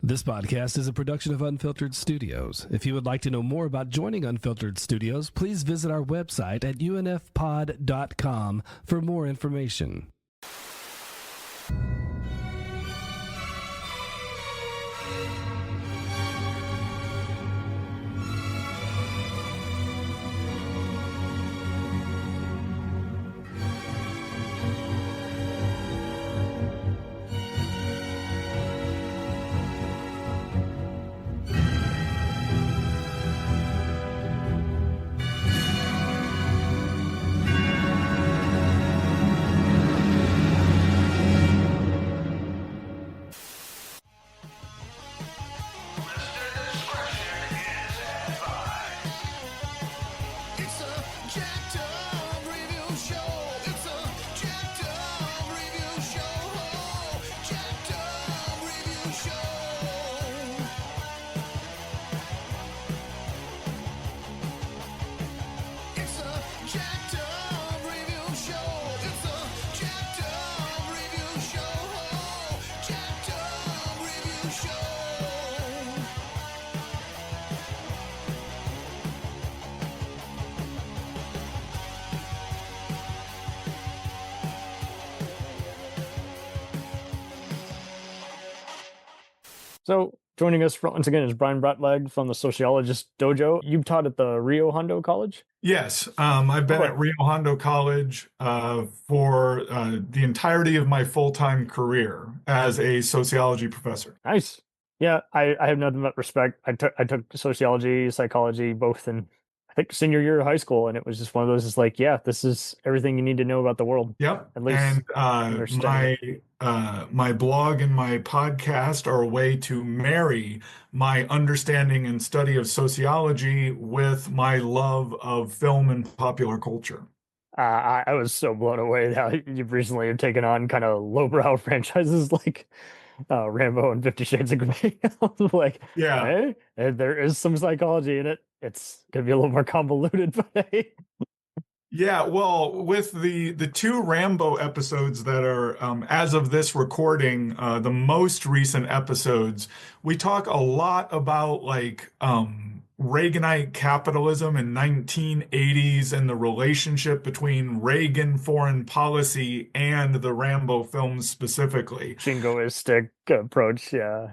This podcast is a production of Unfiltered Studios. If you would like to know more about joining Unfiltered Studios, please visit our website at unfpod.com for more information. So joining us once again is Brian Brutlag from the Sociologist Dojo. You taught at the Rio Hondo College? Yes, I've been at Rio Hondo College for the entirety of my full-time career as a sociology professor. Nice. Yeah, I have nothing but respect. I took sociology, psychology, both in, I think, senior year of high school, and it was just one of those, it's like, yeah, this is everything you need to know about the world. Yep. At least my blog and my podcast are a way to marry my understanding and study of sociology with my love of film and popular culture. I was so blown away that you've recently taken on kind of lowbrow franchises like Rambo and 50 Shades of Grey. Like, yeah, hey, there is some psychology in it. It's gonna be a little more convoluted, but hey. Yeah, well, with the two Rambo episodes that are, as of this recording, the most recent episodes, we talk a lot about like Reaganite capitalism in 1980s and the relationship between Reagan foreign policy and the Rambo films specifically. Jingoistic approach, yeah.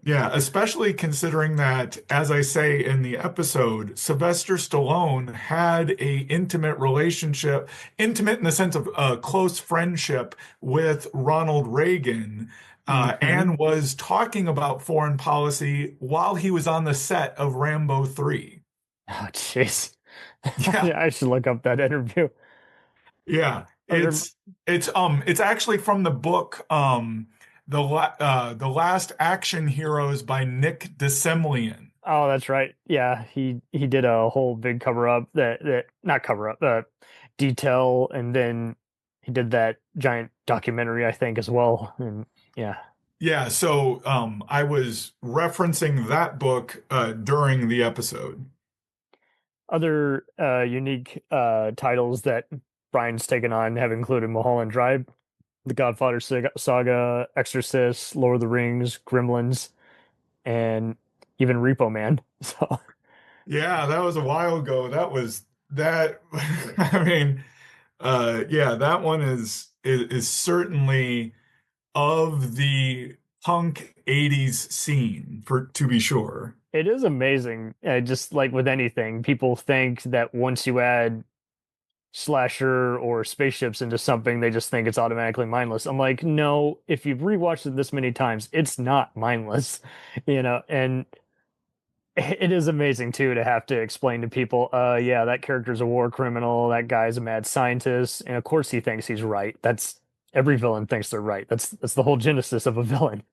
Yeah, especially considering that, as I say in the episode, Sylvester Stallone had a intimate relationship, intimate in the sense of a close friendship with Ronald Reagan. And was talking about foreign policy while he was on the set of Rambo 3. Oh, jeez. Yeah. I should look up that interview. Yeah, it's actually from the book The Last Action Heroes by Nick DeSemlian. Oh, that's right. Yeah, he did a whole big cover up that not cover up, detail, and then he did that giant documentary, I think, as well. And yeah. Yeah, so I was referencing that book during the episode. Other unique titles that Brian's taken on have included Mulholland Drive, The Godfather Saga, Exorcist, Lord of the Rings, Gremlins, and even Repo Man. So yeah, that was a while ago. That I mean, yeah, that one is certainly of the punk 80s scene, to be sure. it is amazing. Just like with anything, people think that once you add slasher or spaceships into something, they just think it's automatically mindless. I'm like, no, if you've rewatched it this many times, it's not mindless, and it is amazing too to have to explain to people, yeah, that character's a war criminal, that guy's a mad scientist, and of course he thinks he's right. That's every villain thinks they're right. That's the whole genesis of a villain,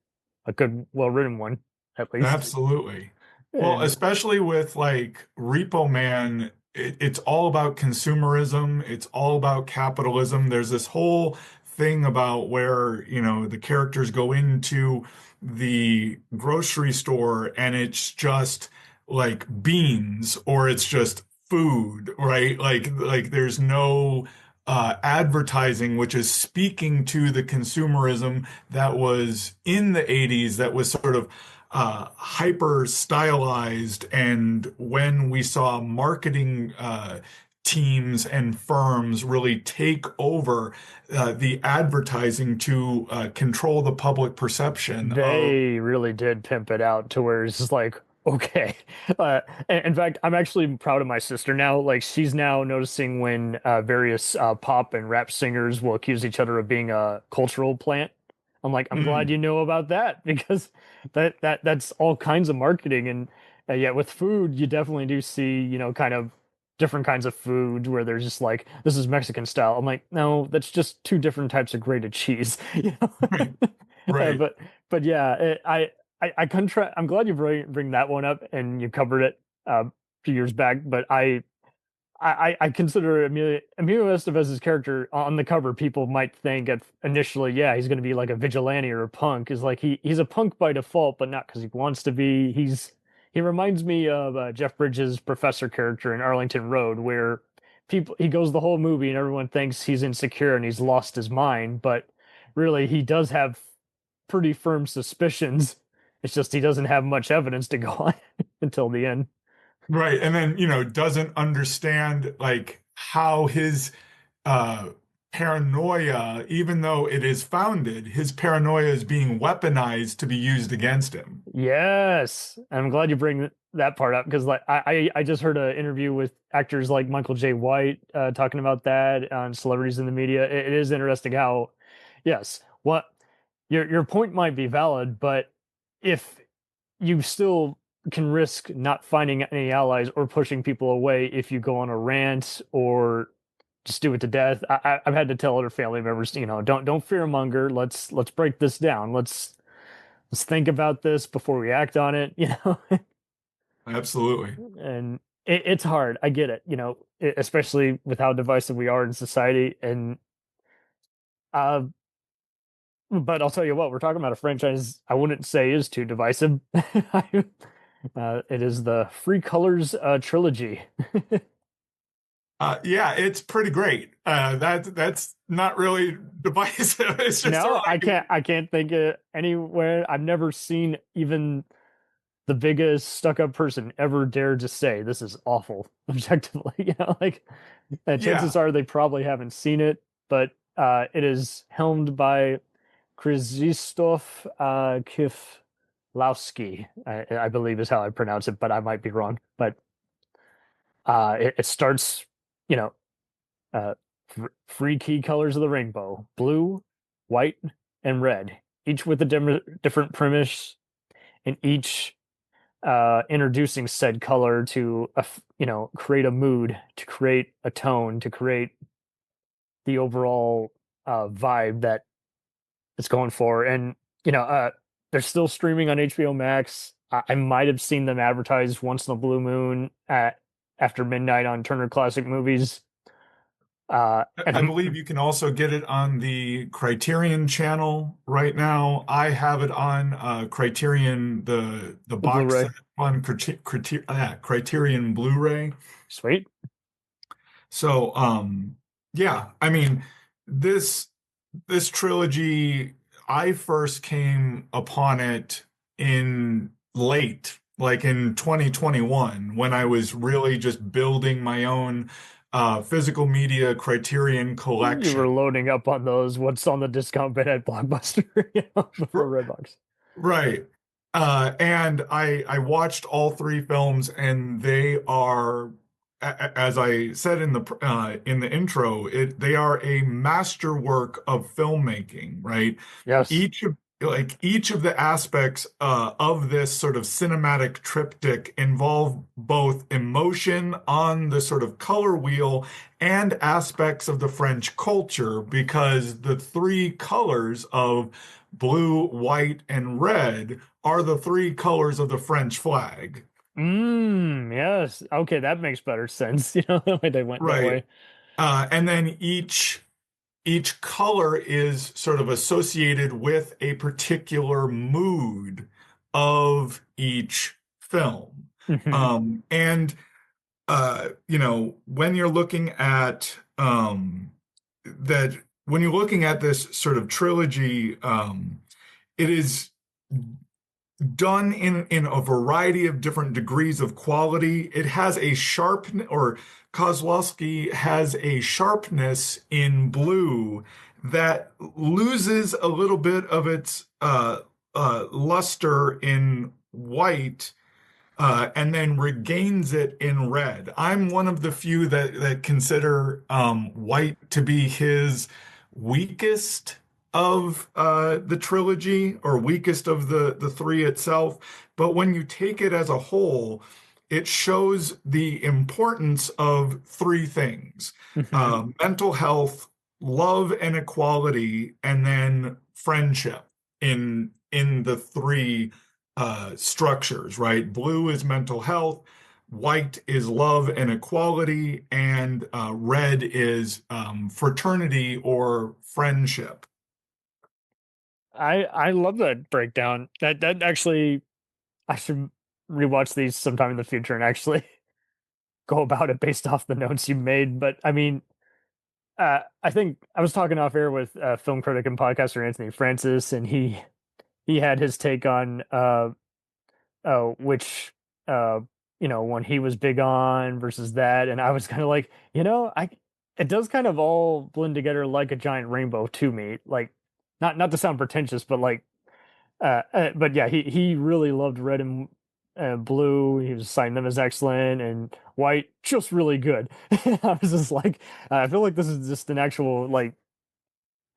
a good, well-written one, at least. Absolutely. Well, especially with like Repo Man, it's all about consumerism. It's all about capitalism. There's this whole thing about where, the characters go into the grocery store and it's just like beans or it's just food, right? Like there's no advertising, which is speaking to the consumerism that was in the 80s, that was sort of hyper stylized. And when we saw marketing teams and firms really take over the advertising to control the public perception of. They really did pimp it out to where it's just like, okay. In fact, I'm actually proud of my sister now. Like, she's now noticing when various pop and rap singers will accuse each other of being a cultural plant. I'm like, I'm glad Mm, you know about that because that's all kinds of marketing. And yet with food, you definitely do see, kind of different kinds of food where there's just like, this is Mexican style. I'm like, no, that's just two different types of grated cheese. You know? right, Uh, right. but but yeah, I contra I'm glad you bring that one up and you covered it a few years back. But I consider Emilio Estevez's character on the cover. People might think at initially, yeah, he's going to be like a vigilante or a punk. Is like he's a punk by default, but not because he wants to be. He reminds me of Jeff Bridges' professor character in Arlington Road, where he goes the whole movie and everyone thinks he's insecure and he's lost his mind, but really he does have pretty firm suspicions. It's just he doesn't have much evidence to go on until the end. Right. And then, doesn't understand like how his uh paranoia, even though it is founded, his paranoia is being weaponized to be used against him. Yes, I'm glad you bring that part up because like I just heard an interview with actors like Michael J. White talking about that on celebrities in the media. It is interesting how, yes, what your point might be valid, but if you still can risk not finding any allies or pushing people away if you go on a rant or just do it to death. I've had to tell other family members, don't fearmonger. Let's break this down. Let's think about this before we act on it. Absolutely. And it's hard. I get it. Especially with how divisive we are in society. And uh, but I'll tell you what, we're talking about a franchise I wouldn't say is too divisive. It is the Free Colors trilogy. Yeah, it's pretty great. That's not really divisive. It's just a No, I writing. can't. I can't think of anywhere. I've never seen even the biggest stuck-up person ever dare to say this is awful objectively. Like Yeah, chances are they probably haven't seen it, but it is helmed by Krzysztof Kieślowski, I believe is how I pronounce it, but I might be wrong. But it starts, you know, uh, three key colors of the rainbow: blue, white, and red, each with a different premise, and each introducing said color to create a mood, to create a tone, to create the overall vibe that it's going for. And they're still streaming on HBO Max. I might have seen them advertised once in a blue moon at after midnight on Turner Classic Movies. And I believe you can also get it on the Criterion channel right now. I have it on Criterion, the the box Blu-ray, set on Criterion Blu-ray. sweet. So, yeah, I mean, this this trilogy, I first came upon it in late, like in 2021, when I was really just building my own physical media Criterion You collection. were loading up on those. What's on the discount bin at Blockbuster, before R- Redbox. Right. And I watched all three films, and they are, as I said in the intro, they are a masterwork of filmmaking, right? Yes. Each of the aspects of this sort of cinematic triptych involve both emotion on the sort of color wheel and aspects of the French culture, because the three colors of blue, white, and red are the three colors of the French flag. Yes. Okay, that makes better sense. The way they went that Right. way. And then each color is sort of associated with a particular mood of each film. Hmm. And when you're looking at that when you're looking at this sort of trilogy, it is done in a variety of different degrees of quality. It has a sharp, or Kozlowski has a sharpness in blue that loses a little bit of its luster in white, and then regains it in red. I'm one of the few that consider white to be his weakest of the trilogy, or weakest of the three itself. But when you take it as a whole, it shows the importance of three things: mental health, love and equality, and then friendship in the three structures, right? Blue is mental health, white is love and equality, and red is fraternity or friendship. I love that breakdown. That actually, I should rewatch these sometime in the future and actually go about it based off the notes you made. But I mean, I think I was talking off air with film critic and podcaster Anthony Francis, and he had his take on which one he was big on versus that, and I was kind of like, I it does kind of all blend together like a giant rainbow to me. Like, not to sound pretentious, but like, but yeah, he really loved red and blue. He was citing them as excellent, and white just really good. I was just like, I feel like this is just an actual, like,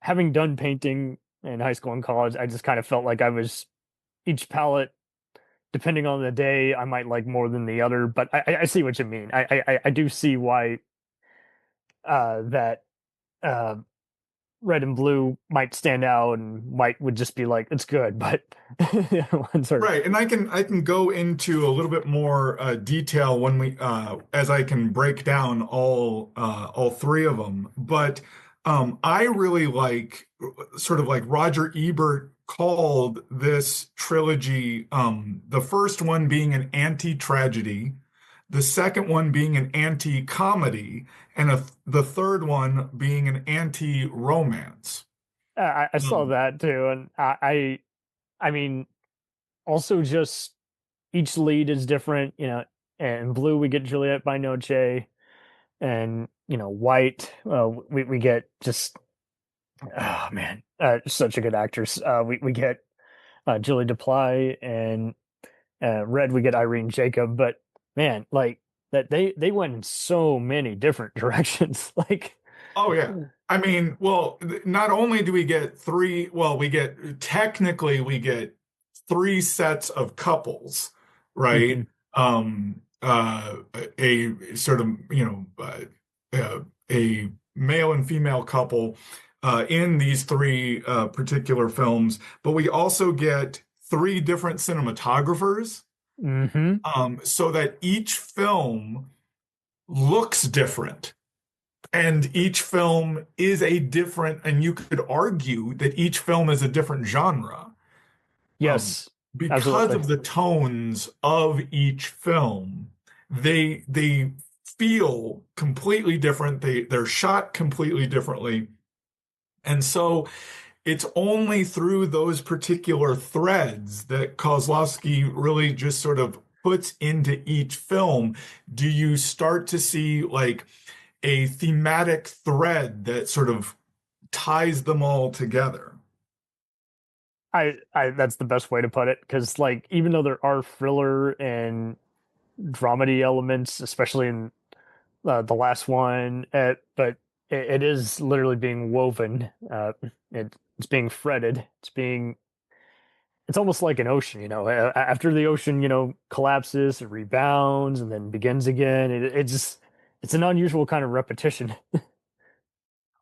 having done painting in high school and college. I just kind of felt like I was each palette, depending on the day, I might like more than the other. But I see what you mean. I do see why that uh, red and blue might stand out, and white would just be like, it's good, but ones are Right, and I can go into a little bit more detail when we as I can break down all three of them. But I really like, sort of like Roger Ebert called this trilogy, the first one being an anti-tragedy, the second one being an anti-comedy, and the third one being an anti-romance. I saw Um, that too, and I mean, also just each lead is different. In blue we get Juliette by Noche, and white we get just, oh man, such a good actors. We get Julie Deply, and red we get Irene Jacob. But man, like, that they went in so many different directions. Like, Oh yeah. I mean, well, not only do we get three, well, we get three sets of couples, right? mhm. Uh, a sort of, a male and female couple in these three particular films, but we also get three different cinematographers, Mhm. so that each film looks different. And each film is a different, and you could argue that each film is a different genre, um, Yes, because absolutely. of the tones of each film. They feel completely different. They're shot completely differently. And so it's only through those particular threads that Kozlowski really just sort of puts into each film do you start to see like a thematic thread that sort of ties them all together. I That's the best way to put it, because, like, even though there are thriller and dramedy elements, especially in the last one, but it is literally being woven. It's being threaded. It's almost like an ocean. After the ocean, collapses, it rebounds, and then begins again. It's an unusual kind of repetition.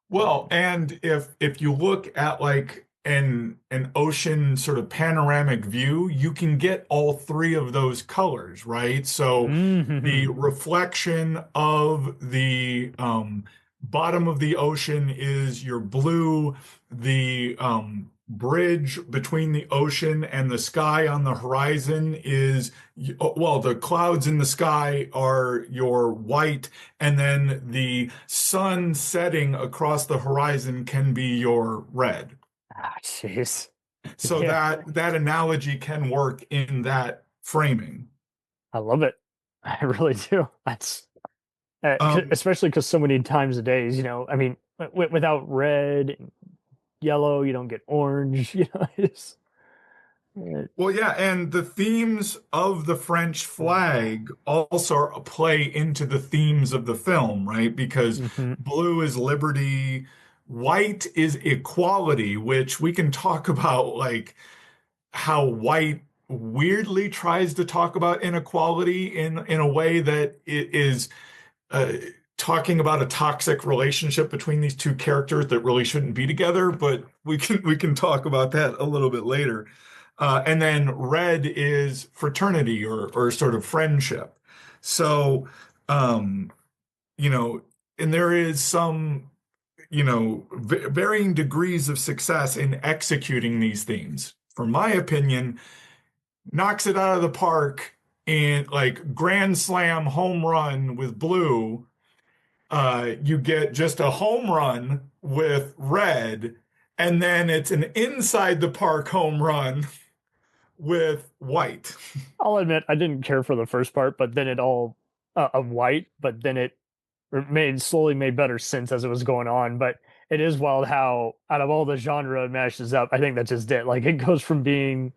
Well, and if you look at like an ocean sort of panoramic view, you can get all three of those colors, right? So the Mhm. reflection of the bottom of the ocean is your blue, the bridge between the ocean and the sky on the horizon is, well, the clouds in the sky are your white, and then the sun setting across the horizon can be your red. Ah, jeez. So Yeah, that analogy can work in that framing. I love it. I really do. That's Um, especially because so many times a days, I mean, without red and yellow, you don't get orange. It's, uh, well, yeah, and the themes of the French flag also play into the themes of the film, right? Because mhm. blue is liberty, white is equality, which we can talk about, like how white weirdly tries to talk about inequality in a way that it is uh, talking about a toxic relationship between these two characters that really shouldn't be together, but we can talk about that a little bit later. And then red is fraternity or sort of friendship. So, um, you know, and there is some, varying degrees of success in executing these themes. For my opinion, knocks it out of the park in like grand slam home run with blue. You get just a home run with red, and then it's an inside the park home run with white. I'll admit I didn't care for the first part, but then it all of white, but then it slowly made better sense as it was going on. But it is wild how out of all the genre it mashes up, I think that's just it. Like it goes from being,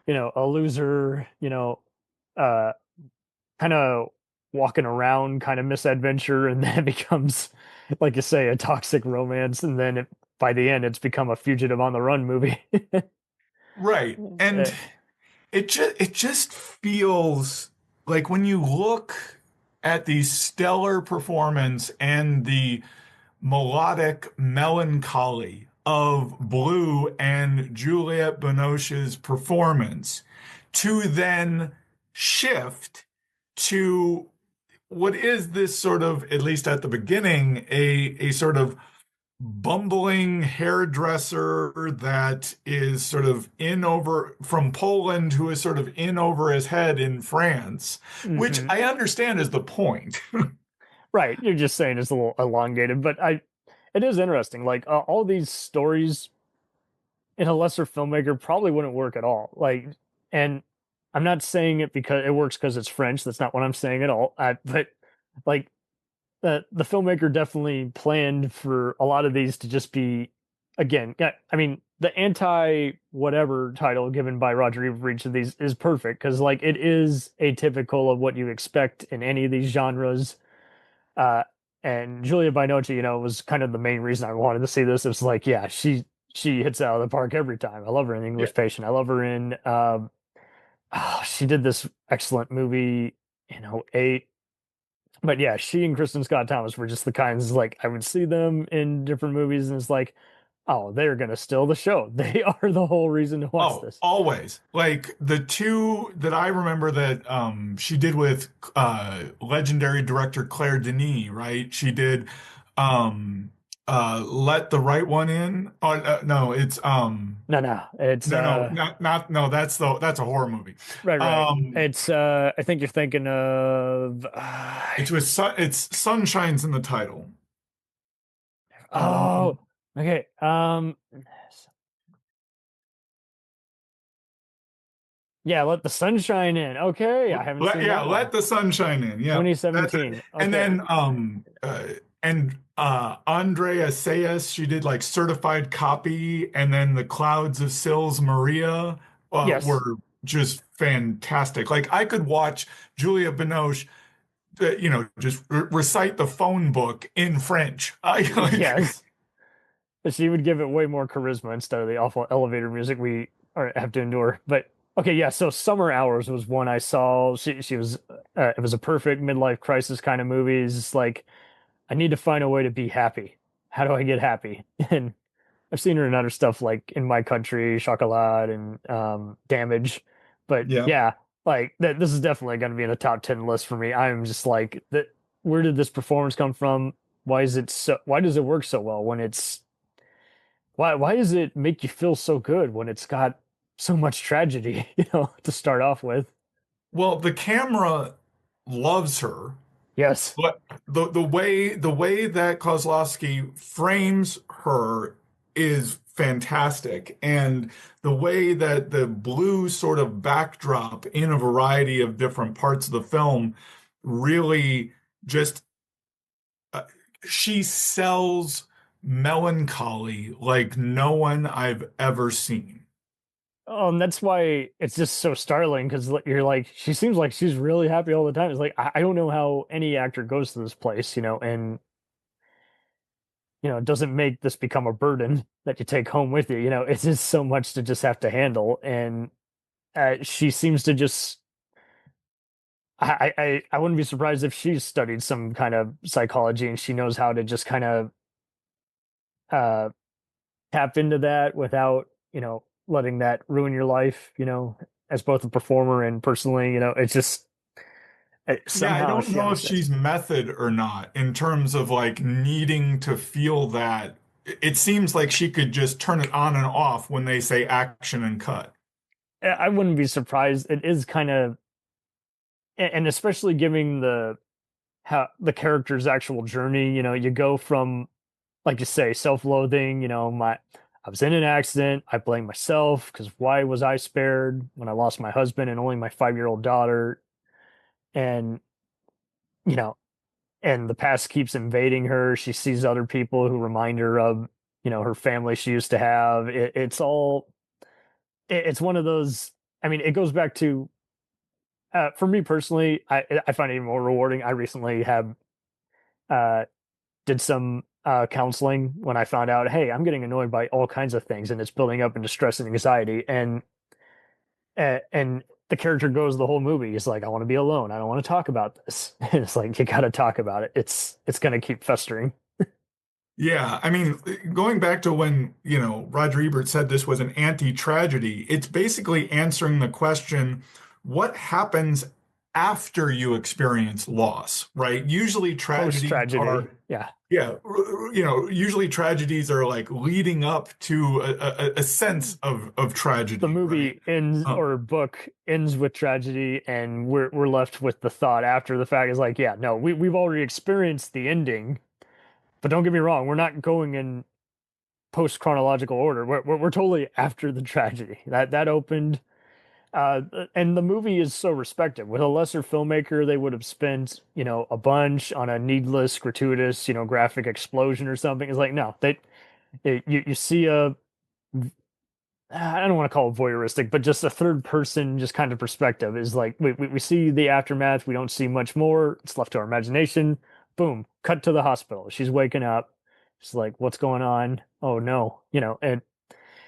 a loser, uh kind of walking around kind of misadventure, and then it becomes, like you say, a toxic romance, and then by the end it's become a fugitive on the run movie. Right. And Uh, it just feels like when you look at the stellar performance and the melodic melancholy of Blue and Juliette Binoche's performance to then shift to what is this sort of, at least at the beginning, a sort of bumbling hairdresser that is sort of in over from Poland, who is sort of in over his head in France, which mhm. I understand is the point. Right, you're just saying it's a little elongated, but it is interesting. Like all these stories in a lesser filmmaker probably wouldn't work at all. Like, and I'm not saying it because it works because it's French. That's not what I'm saying at all. But like the filmmaker definitely planned for a lot of these to just be, again, yeah, I mean, the anti whatever title given by Roger Ebert for each of these is perfect because like it is atypical of what you expect in any of these genres. Uh, and Julia Binoche, was kind of the main reason I wanted to see this. It's like, yeah, she hits it out of the park every time. I love her in Yeah. English Patient. I love her in she did this excellent movie in '08. But yeah, she and Kristen Scott Thomas were just the kinds, like I would see them in different movies and it's like, oh, they're gonna steal the show. They are the whole reason to watch Oh, this. always. Like the two that I remember that she did with legendary director Claire Denis, right? She did Let the Right One In. Oh, no, it's No, it's no, not no, that's a horror movie. right. Um It's I think you're thinking of it's Sunshine's in the title. oh, Um okay. Yeah, Let the Sunshine In. Okay, I haven't seen that one. Let the sunshine in. Yeah, that's it. 2017. And Okay. then Andrea Sayas, she did like Certified Copy, and then The Clouds of Sils Maria Yes. were just fantastic. Like I could watch Julia Binoche, just recite the phone book in French. I like, Yes. She would give it way more charisma instead of the awful elevator music we have to endure. But okay, yeah. So Summer Hours was one I saw. She was it was a perfect midlife crisis kind of movie. It's just like I need to find a way to be happy. How do I get happy? And I've seen her in other stuff like In My Country, Chocolat, and Damage. But yeah. yeah, like this is definitely going to be in the top 10 list for me. I'm just like that. Where did this performance come from? Why is it so? Why does it work so well when it's Why does it make you feel so good when it's got so much tragedy, to start off with? Well, the camera loves her, Yes. but the way that Kozlowski frames her is fantastic, and the way that the blue sort of backdrop in a variety of different parts of the film really just she sells melancholy like no one I've ever seen. And that's why it's just so startling because you're like, she seems like she's really happy all the time. It's like, I don't know how any actor goes to this place, and, it doesn't make this become a burden that you take home with you. It's just so much to just have to handle. And she seems to just, I wouldn't be surprised if she's studied some kind of psychology and she knows how to just kind of uh, tap into that without, letting that ruin your life, as both a performer and personally, it's just Yeah, I somehow don't she know if understands. she's method or not in terms of like needing to feel that. It seems like she could just turn it on and off when they say action and cut. I wouldn't be surprised. It is kind of, and especially giving how the character's actual journey, you go from, like you say, self-loathing, I was in an accident. I blame myself because why was I spared when I lost my husband and only my 5-year-old daughter? And, you know, and the past keeps invading her. She sees other people who remind her of, her family she used to have. It's all, it's one of those, I mean, it goes back to, for me personally, I find it even more rewarding. I recently have, uh, did some counseling when I found out, hey, I'm getting annoyed by all kinds of things and it's building up into stress and anxiety. And the character goes the whole movie. He's like, I want to be alone. I don't want to talk about this. And it's like, you got to talk about it. It's going to keep festering. Yeah, I mean, going back to when, Roger Ebert said this was an anti-tragedy, it's basically answering the question, what happens after you experience loss, right? Usually Post tragedies tragedy. are, Yeah. yeah, usually tragedies are like leading up to a sense of The tragedy, right? movie ends Um, or book ends with tragedy and we're left with the thought after the fact is like, yeah, no, we've already experienced the ending. But don't get me wrong, we're not going in post chronological order. We're totally after the tragedy that opened. And the movie is so respected. With a lesser filmmaker, they would have spent, a bunch on a needless, gratuitous, graphic explosion or something. It's like, no, you see I don't want to call it voyeuristic, but just a third person, just kind of perspective is like, we see the aftermath. We don't see much more. It's left to our imagination. Boom, cut to the hospital. She's waking up. It's like, what's going on? Oh no, and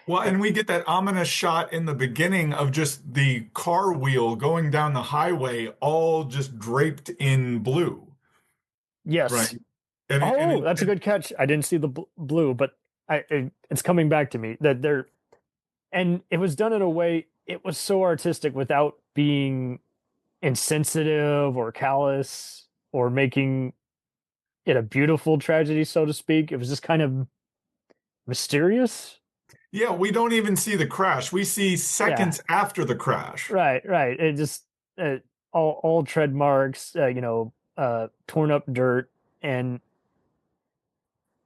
well, and we get that ominous shot in the beginning of just the car wheel going down the highway, all just draped in blue, right? yes. And it, and Oh, it, that's a good catch. I didn't see the blue, but it's coming back to me that and it was done in a way it was so artistic without being insensitive or callous or making it a beautiful tragedy, so to speak. It was just kind of mysterious. yeah, we don't even see the crash. We see Yeah, seconds after the crash. right. It just uh, all tread marks, torn up dirt, and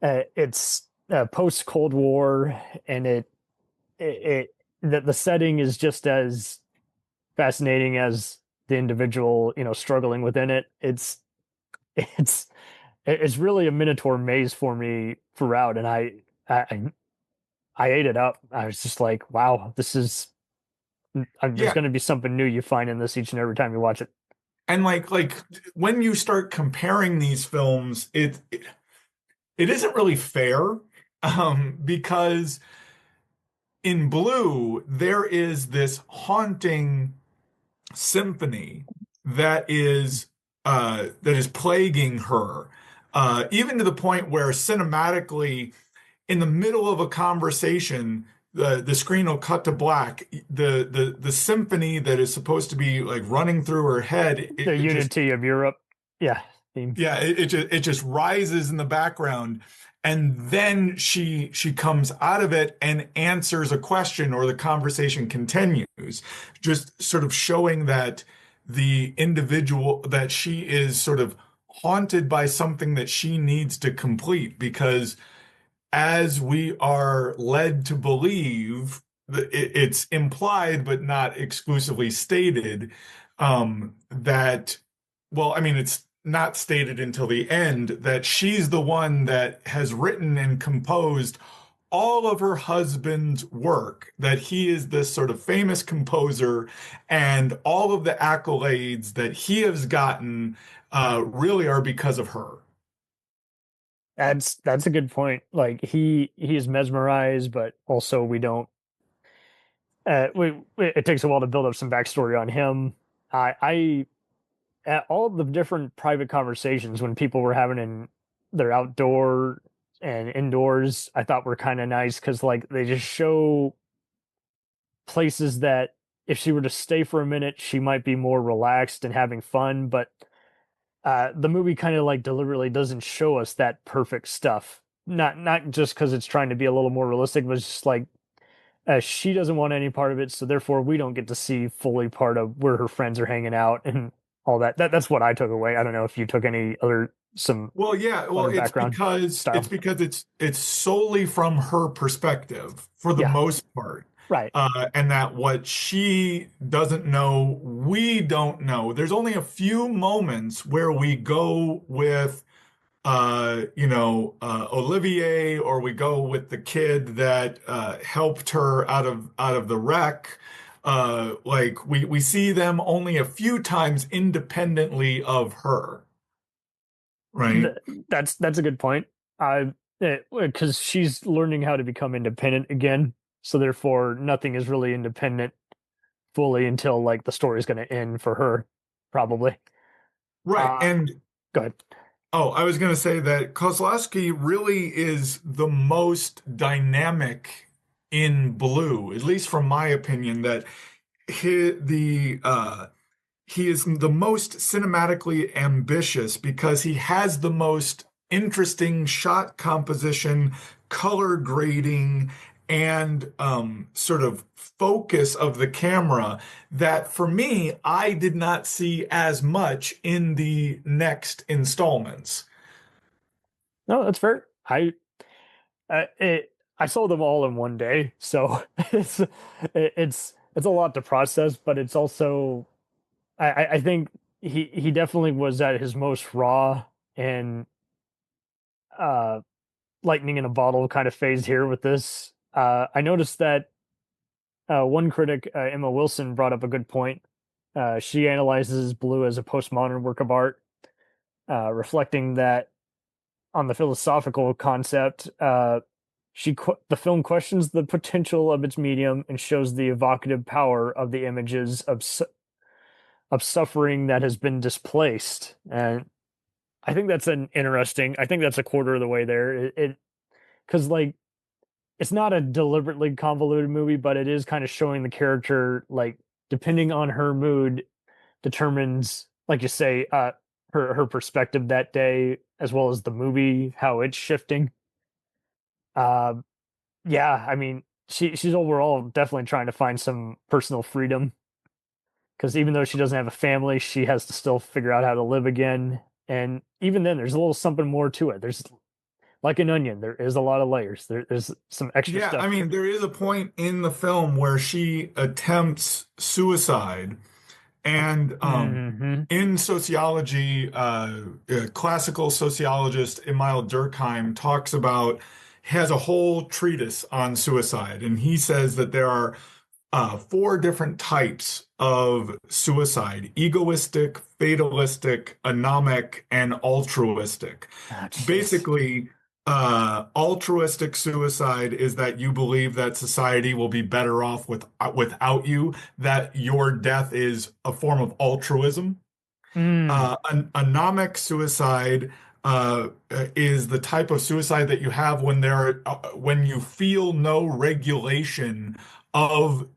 it's post Cold War, and it the setting is just as fascinating as the individual, struggling within it. It's it's really a Minotaur maze for me throughout, and I I ate it up. I was just like, wow, this is there's Yeah, going to be something new you find in this each and every time you watch it. and like when you start comparing these films, it isn't really fair, because in Blue there is this haunting symphony that is plaguing her, even to the point where cinematically, in the middle of a conversation, the screen will cut to black. The symphony that is supposed to be like running through her head, The it just unity of Europe, yeah, theme. yeah, it just rises in the background, and then she comes out of it and answers a question, or the conversation continues, just sort of showing that the individual, that she is sort of haunted by something that she needs to complete, because as we are led to believe, it's implied but not exclusively stated, that, well, I mean, it's not stated until the end, that she's the one that has written and composed all of her husband's work, that he is this sort of famous composer, and all of the accolades that he has gotten really are because of her. That's a good point. Like he is mesmerized, but also we don't. It takes a while to build up some backstory on him. I at all the different private conversations when people were having in their outdoor and indoors, I thought were kind of nice because like they just show places that if she were to stay for a minute, she might be more relaxed and having fun. But the movie kind of like deliberately doesn't show us that perfect stuff. Not just because it's trying to be a little more realistic, but it's just like she doesn't want any part of it, so therefore we don't get to see fully part of where her friends are hanging out and all that. That's what I took away. I don't know if you took any other some Well, yeah, well, other it's background because style. it's solely from her perspective for the Yeah, most part. right. And that what she doesn't know, we don't know. There's only a few moments where we go with Olivier, or we go with the kid that helped her out of the wreck. Like we see them only a few times independently of her, right? Th- that's a good point. I because she's learning how to become independent again, so therefore nothing is really independent fully until like the story is going to end for her, probably. Right. Uh, And go ahead. oh, I was going to say that Kozlowski really is the most dynamic in Blue, at least from my opinion, that he is the most cinematically ambitious because he has the most interesting shot composition, color grading, and sort of focus of the camera that for me, I did not see as much in the next installments. No, that's fair. I saw them all in one day, so it's a lot to process, but it's also I think he definitely was at his most raw and uh lightning in a bottle kind of phase here with this. I noticed that one critic, Emma Wilson, brought up a good point. She analyzes Blue as a postmodern work of art, reflecting that on the philosophical concept. The film questions the potential of its medium and shows the evocative power of the images of suffering that has been displaced. And I think that's an interesting. I think that's a quarter of the way there. It because like it's not a deliberately convoluted movie, but it is kind of showing the character like depending on her mood determines, like you say, her perspective that day as well as the movie how it's shifting. Um, yeah, I mean she's overall definitely trying to find some personal freedom because even though she doesn't have a family, she has to still figure out how to live again. And even then, there's a little something more to it. There's like an onion. There is a lot of layers. There's some extra Yeah, stuff. I mean, there is a point in the film where she attempts suicide. And Hmm. in sociology, classical sociologist Emile Durkheim talks about, has a whole treatise on suicide. And he says that there are four different types of suicide: egoistic, fatalistic, anomic, and altruistic. Oh, jeez. Basically, altruistic suicide is that you believe that society will be better off without you, that your death is a form of altruism. Mm, An anomic suicide is the type of suicide that you have when you feel no regulation of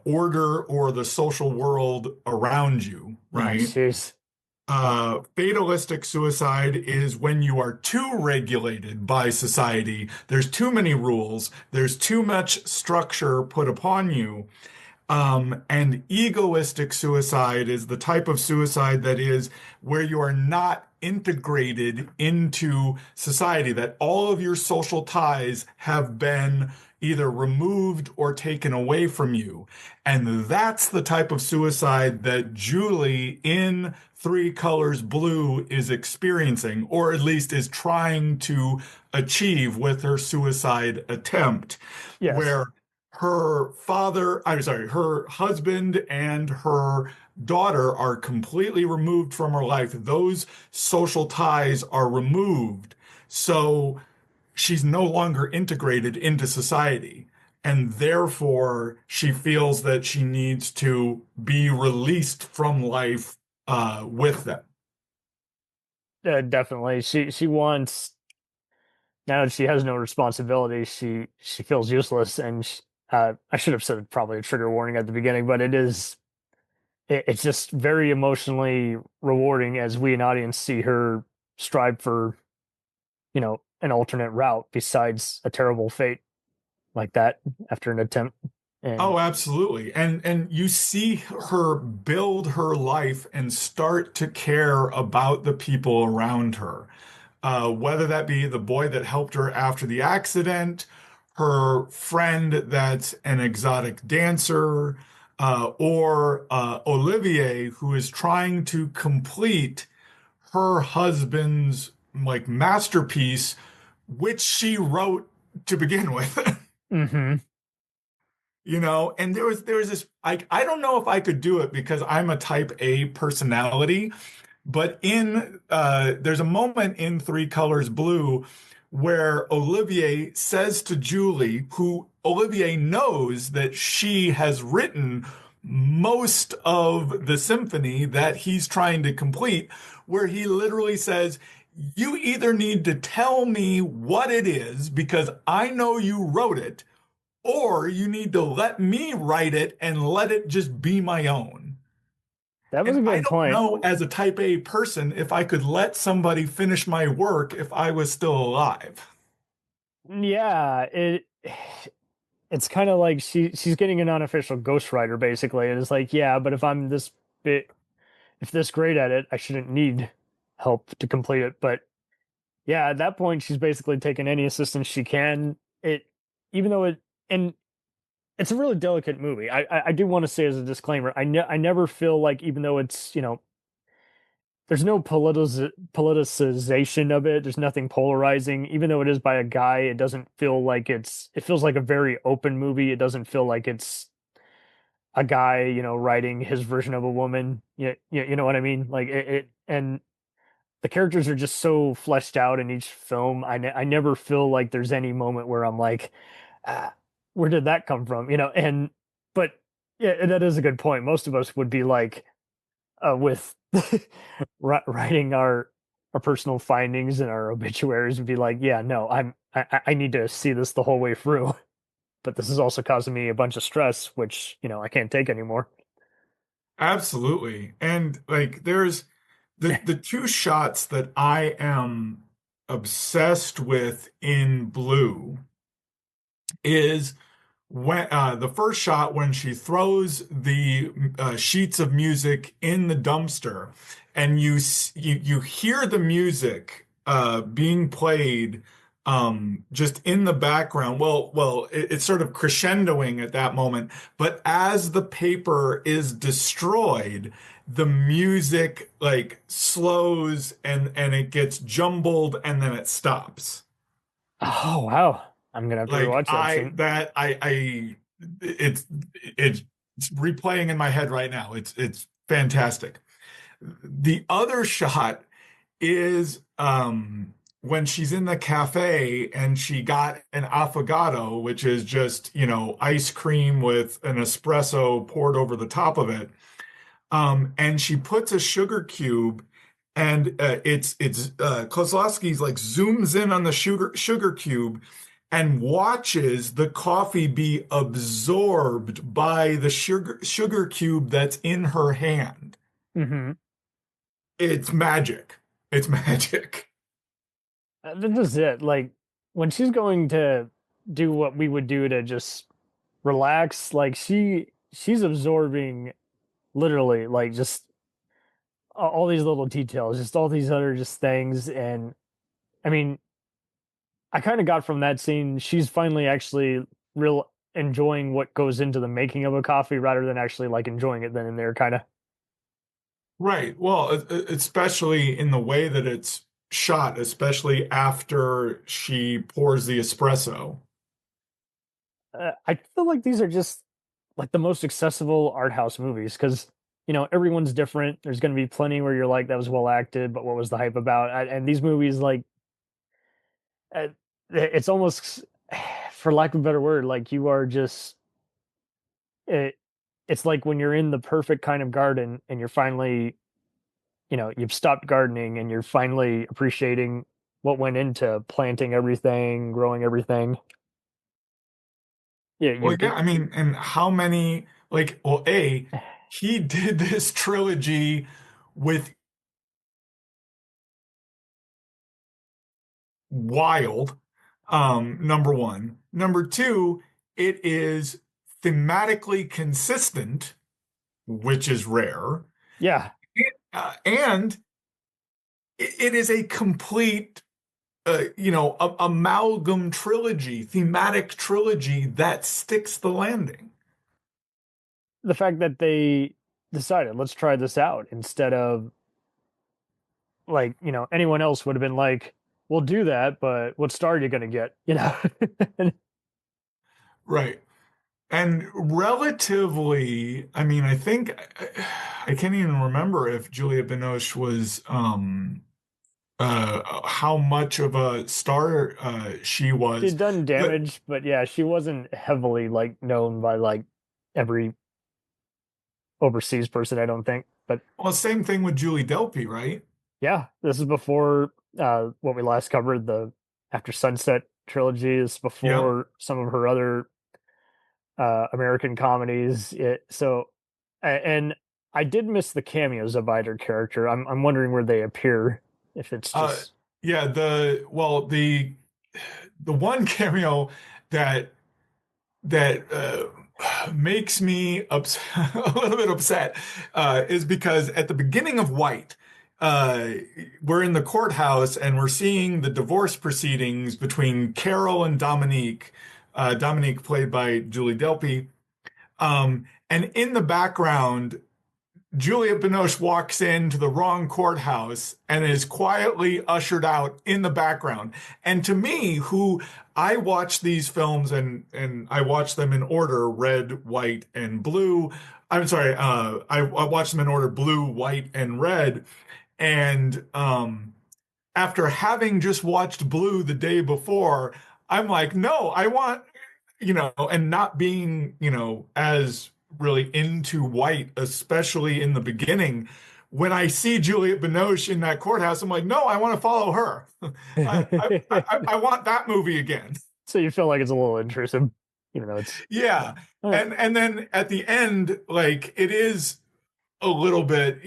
order or the social world around you, oh, right? jeez. Fatalistic suicide is when you are too regulated by society. There's too many rules. There's too much structure put upon you. And egoistic suicide is the type of suicide that is where you are not integrated into society, that all of your social ties have been either removed or taken away from you. And that's the type of suicide that Julie in Three Colors Blue is experiencing, or at least is trying to achieve with her suicide attempt, Yes. where her husband and her daughter are completely removed from her life. Those social ties are removed. So she's no longer integrated into society. And therefore, she feels that she needs to be released from life with them. Definitely. She wants, now that she has no responsibility, she feels useless, and I should have said probably a trigger warning at the beginning, but it's just very emotionally rewarding as we an audience see her strive for, an alternate route besides a terrible fate like that after an attempt. And Oh, absolutely. And you see her build her life and start to care about the people around her. Whether that be the boy that helped her after the accident, her friend that's an exotic dancer, or Olivier, who is trying to complete her husband's like masterpiece, which she wrote to begin with. hmm And there was this, I don't know if I could do it because I'm a type A personality, but there's a moment in Three Colors Blue where Olivier says to Julie, who Olivier knows that she has written most of the symphony that he's trying to complete, where he literally says, "You either need to tell me what it is because I know you wrote it, or you need to let me write it and let it just be my own." that was a And I good don't point. know, as a type A person, if I could let somebody finish my work if I was still alive. Yeah, it's kind of like she's getting an unofficial ghostwriter basically. And it's like, yeah, but if I'm this great at it, I shouldn't need help to complete it. But yeah, at that point, she's basically taken any assistance she can. It, even though and it's a really delicate movie. I do want to say as a disclaimer, I never feel like, even though it's, there's no politicization of it. There's nothing polarizing. Even though it is by a guy, it doesn't feel like it feels like a very open movie. It doesn't feel like it's a guy, writing his version of a woman. You know what I mean? Like and the characters are just so fleshed out in each film. I never feel like there's any moment where I'm like, ah, where did that come from? But yeah, that is a good point. Most of us would be like, with writing our personal findings and our obituaries, would be like, yeah, no, I need to see this the whole way through. But this is also causing me a bunch of stress, which I can't take anymore. Absolutely. And like there's the two shots that I am obsessed with in Blue is when the first shot when she throws the sheets of music in the dumpster, and you hear the music being played just in the background. It's sort of crescendoing at that moment, but as the paper is destroyed, the music like slows and it gets jumbled and then it stops. Oh wow, I'm gonna have to Like rewatch that scene. it's it's replaying in my head right now. It's fantastic. The other shot is when she's in the cafe and she got an affogato, which is just, ice cream with an espresso poured over the top of it. And she puts a sugar cube, and it's Kozlowski's like zooms in on the sugar cube and watches the coffee be absorbed by the sugar cube that's in her hand. hmm it's magic. It's magic. This is it. Like when she's going to do what we would do to just relax, like she's absorbing literally like just all these little details, just all these other just things. And I mean, I kind of got from that scene, she's finally actually real enjoying what goes into the making of a coffee rather than actually like enjoying it then and there kind of. Right. Well, especially in the way that it's shot, especially after she pours the espresso. I feel like these are just like the most accessible art house movies because everyone's different. There's going to be plenty where you're like that was well acted, but what was the hype about? And these movies like it's almost for lack of a better word, like you are just it. It's like when you're in the perfect kind of garden and you're finally, you've stopped gardening and you're finally appreciating what went into planting everything, growing everything. Yeah, Well, yeah, I mean, and how many, like, well, he did this trilogy with wild, number one. Number two, it is thematically consistent, which is rare. yeah. And it is a complete, amalgam trilogy, thematic trilogy that sticks the landing. The fact that they decided let's try this out instead of like anyone else would have been like we'll do that but what star are you going to get. Right. And relatively, I mean, I think I can't even remember if Julia Binoche was how much of a star she was. She'd done But damage but yeah she wasn't heavily like known by like every overseas person I don't think but well, same thing with Julie Delpy, right? yeah this is before what we last covered the After Sunset trilogy is Yep. before some of her other American comedies. And I did miss the cameos of either character. I'm wondering where they appear. If it's Uh, just yeah, the one cameo that makes me a little bit upset is because at the beginning of White, uh, we're in the courthouse and we're seeing the divorce proceedings between Carol and Dominique. Dominique played by Julie Delpy. And in the background, Juliette Binoche walks into the wrong courthouse and is quietly ushered out in the background. And to me, who I watch these films and I watch them in order, red, white, and blue. I'm sorry, I watch them in order, blue, white, and red. And after having just watched Blue the day before, I'm like, no, I want, and not being, as really into white, especially in the beginning. When I see Juliette Binoche in that courthouse, I'm like, no, I want to follow her. I want that movie again. so you feel like it's a little intrusive, even though it's Yeah. all right. And then at the end, like it is a little bit,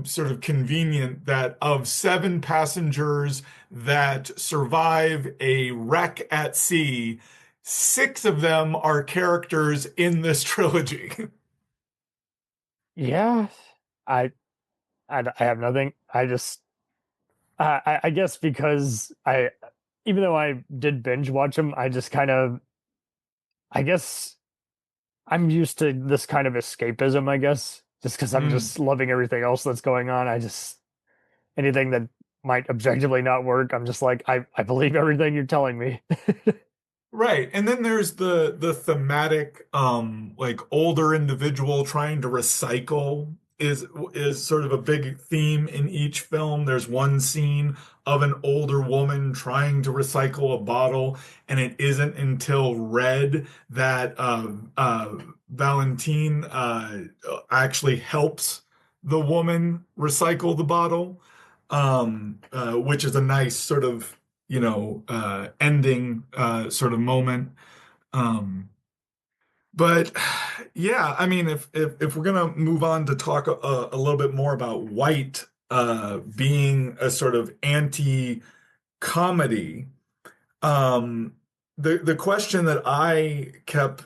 sort of convenient that of seven passengers that survive a wreck at sea, six of them are characters in this trilogy. Yeah, I, I have nothing. I just I guess because even though I did binge watch them, I just kind of I guess I'm used to this kind of escapism, I guess, just because I'm Mm. just loving everything else that's going on. I just anything that might objectively not work, I'm just like, I believe everything you're telling me. Right. And then there's the thematic like older individual trying to recycle is sort of a big theme in each film. There's one scene of an older woman trying to recycle a bottle, and it isn't until Red that Valentine actually helps the woman recycle the bottle, which is a nice sort of ending sort of moment. Um, but yeah, I mean, if we're gonna move on to talk a little bit more about White, being a sort of anti-comedy, the question that I kept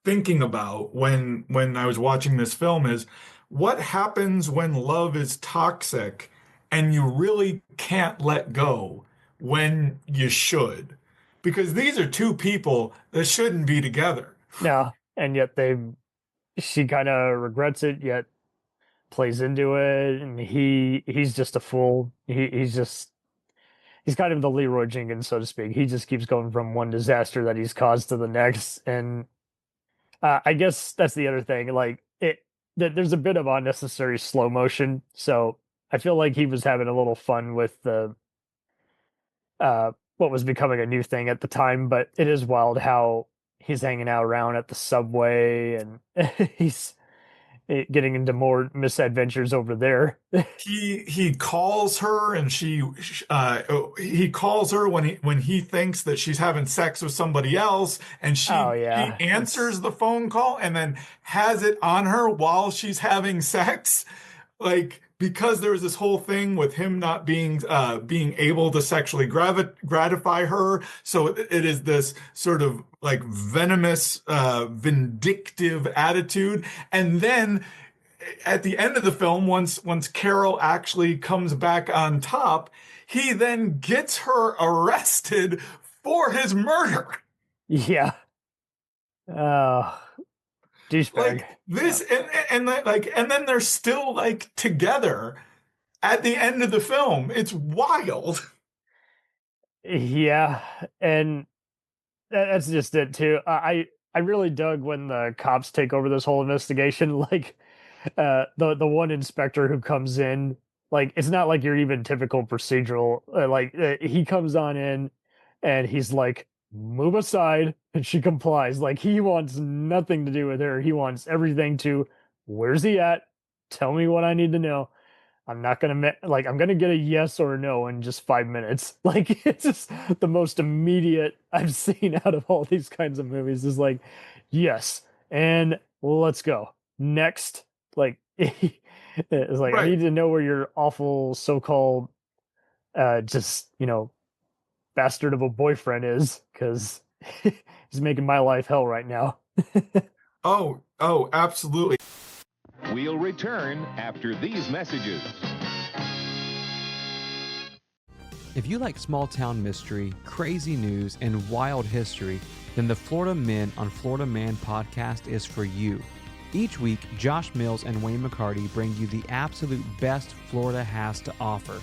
thinking about when I was watching this film is what happens when love is toxic and you really can't let go when you should? Because these are two people that shouldn't be together. No, and yet she kind of regrets it, yet plays into it, and he's just a fool. He's kind of the Leroy Jenkins, so to speak. He just keeps going from one disaster that he's caused to the next, and I guess that's the other thing. Like that there's a bit of unnecessary slow motion, so I feel like he was having a little fun with the what was becoming a new thing at the time. But it is wild how he's hanging out around at the subway, and he's getting into more misadventures over there. He calls her and he calls her when he thinks that she's having sex with somebody else, and Oh she yeah, answers the phone call and then has it on her while she's having sex, like because there was this whole thing with him not being able to sexually gratify her, so it is this sort of like venomous vindictive attitude. And then at the end of the film, once Carol actually comes back on top, he then gets her arrested for his murder. yeah. Douchebag. Like this, and then they're still like together at the end of the film. It's wild. Yeah, and that's just it too. I really dug when the cops take over this whole investigation. Like, the one inspector who comes in, like it's not like your even typical procedural. He comes on in, and he's like, "Move aside," and she complies. Like he wants nothing to do with her. He wants everything to. Where's he at? Tell me what I need to know. I'm not gonna I'm gonna get a yes or a no in just 5 minutes. Like it's just the most immediate I've seen out of all these kinds of movies is like, yes, and let's go. Next. Like it's like I Right. need to know where your awful so-called just, bastard of a boyfriend is, because he's making my life hell right now. Oh, absolutely. We'll return after these messages. If you like small town mystery, crazy news, and wild history, then the Florida Men on Florida Man podcast is for you. Each week, Josh Mills and Wayne McCarty bring you the absolute best Florida has to offer.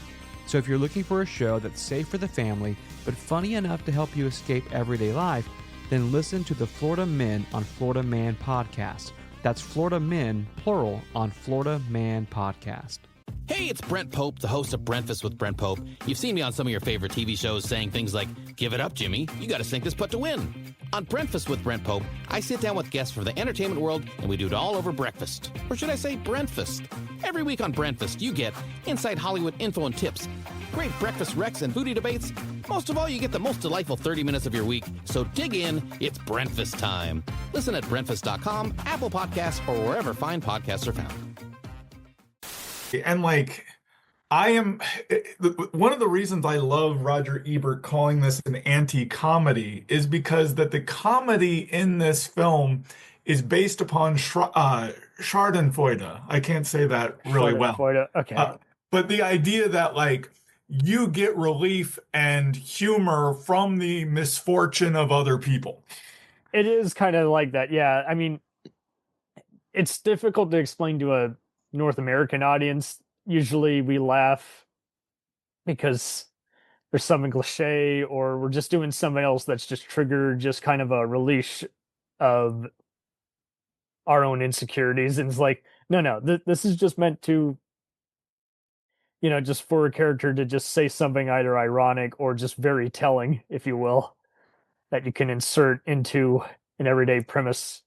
So if you're looking for a show that's safe for the family, but funny enough to help you escape everyday life, then listen to the Florida Men on Florida Man podcast. That's Florida Men, plural, on Florida Man podcast. Hey, it's Brent Pope, the host of Breakfast with Brent Pope. You've seen me on some of your favorite TV shows saying things like, "Give it up, Jimmy. You got to sink this putt to win." On Breakfast with Brent Pope, I sit down with guests from the entertainment world, and we do it all over breakfast. Or should I say Brentfast? Every week on Brentfast, you get inside Hollywood info and tips, great breakfast recs and foodie debates. Most of all, you get the most delightful 30 minutes of your week. So dig in. It's Brentfast time. Listen at Brentfast.com, Apple Podcasts, or wherever fine podcasts are found. And like, one of the reasons I love Roger Ebert calling this an anti-comedy is because that the comedy in this film is based upon Schadenfreude. I can't say that really well. Okay. But the idea that like you get relief and humor from the misfortune of other people. It is kind of like that. Yeah. I mean, it's difficult to explain to a North American audience. Usually we laugh because there's something cliche, or we're just doing something else that's just triggered just kind of a release of our own insecurities. And it's like, no, this is just meant to, just for a character to just say something either ironic or just very telling, if you will, that you can insert into an everyday premise.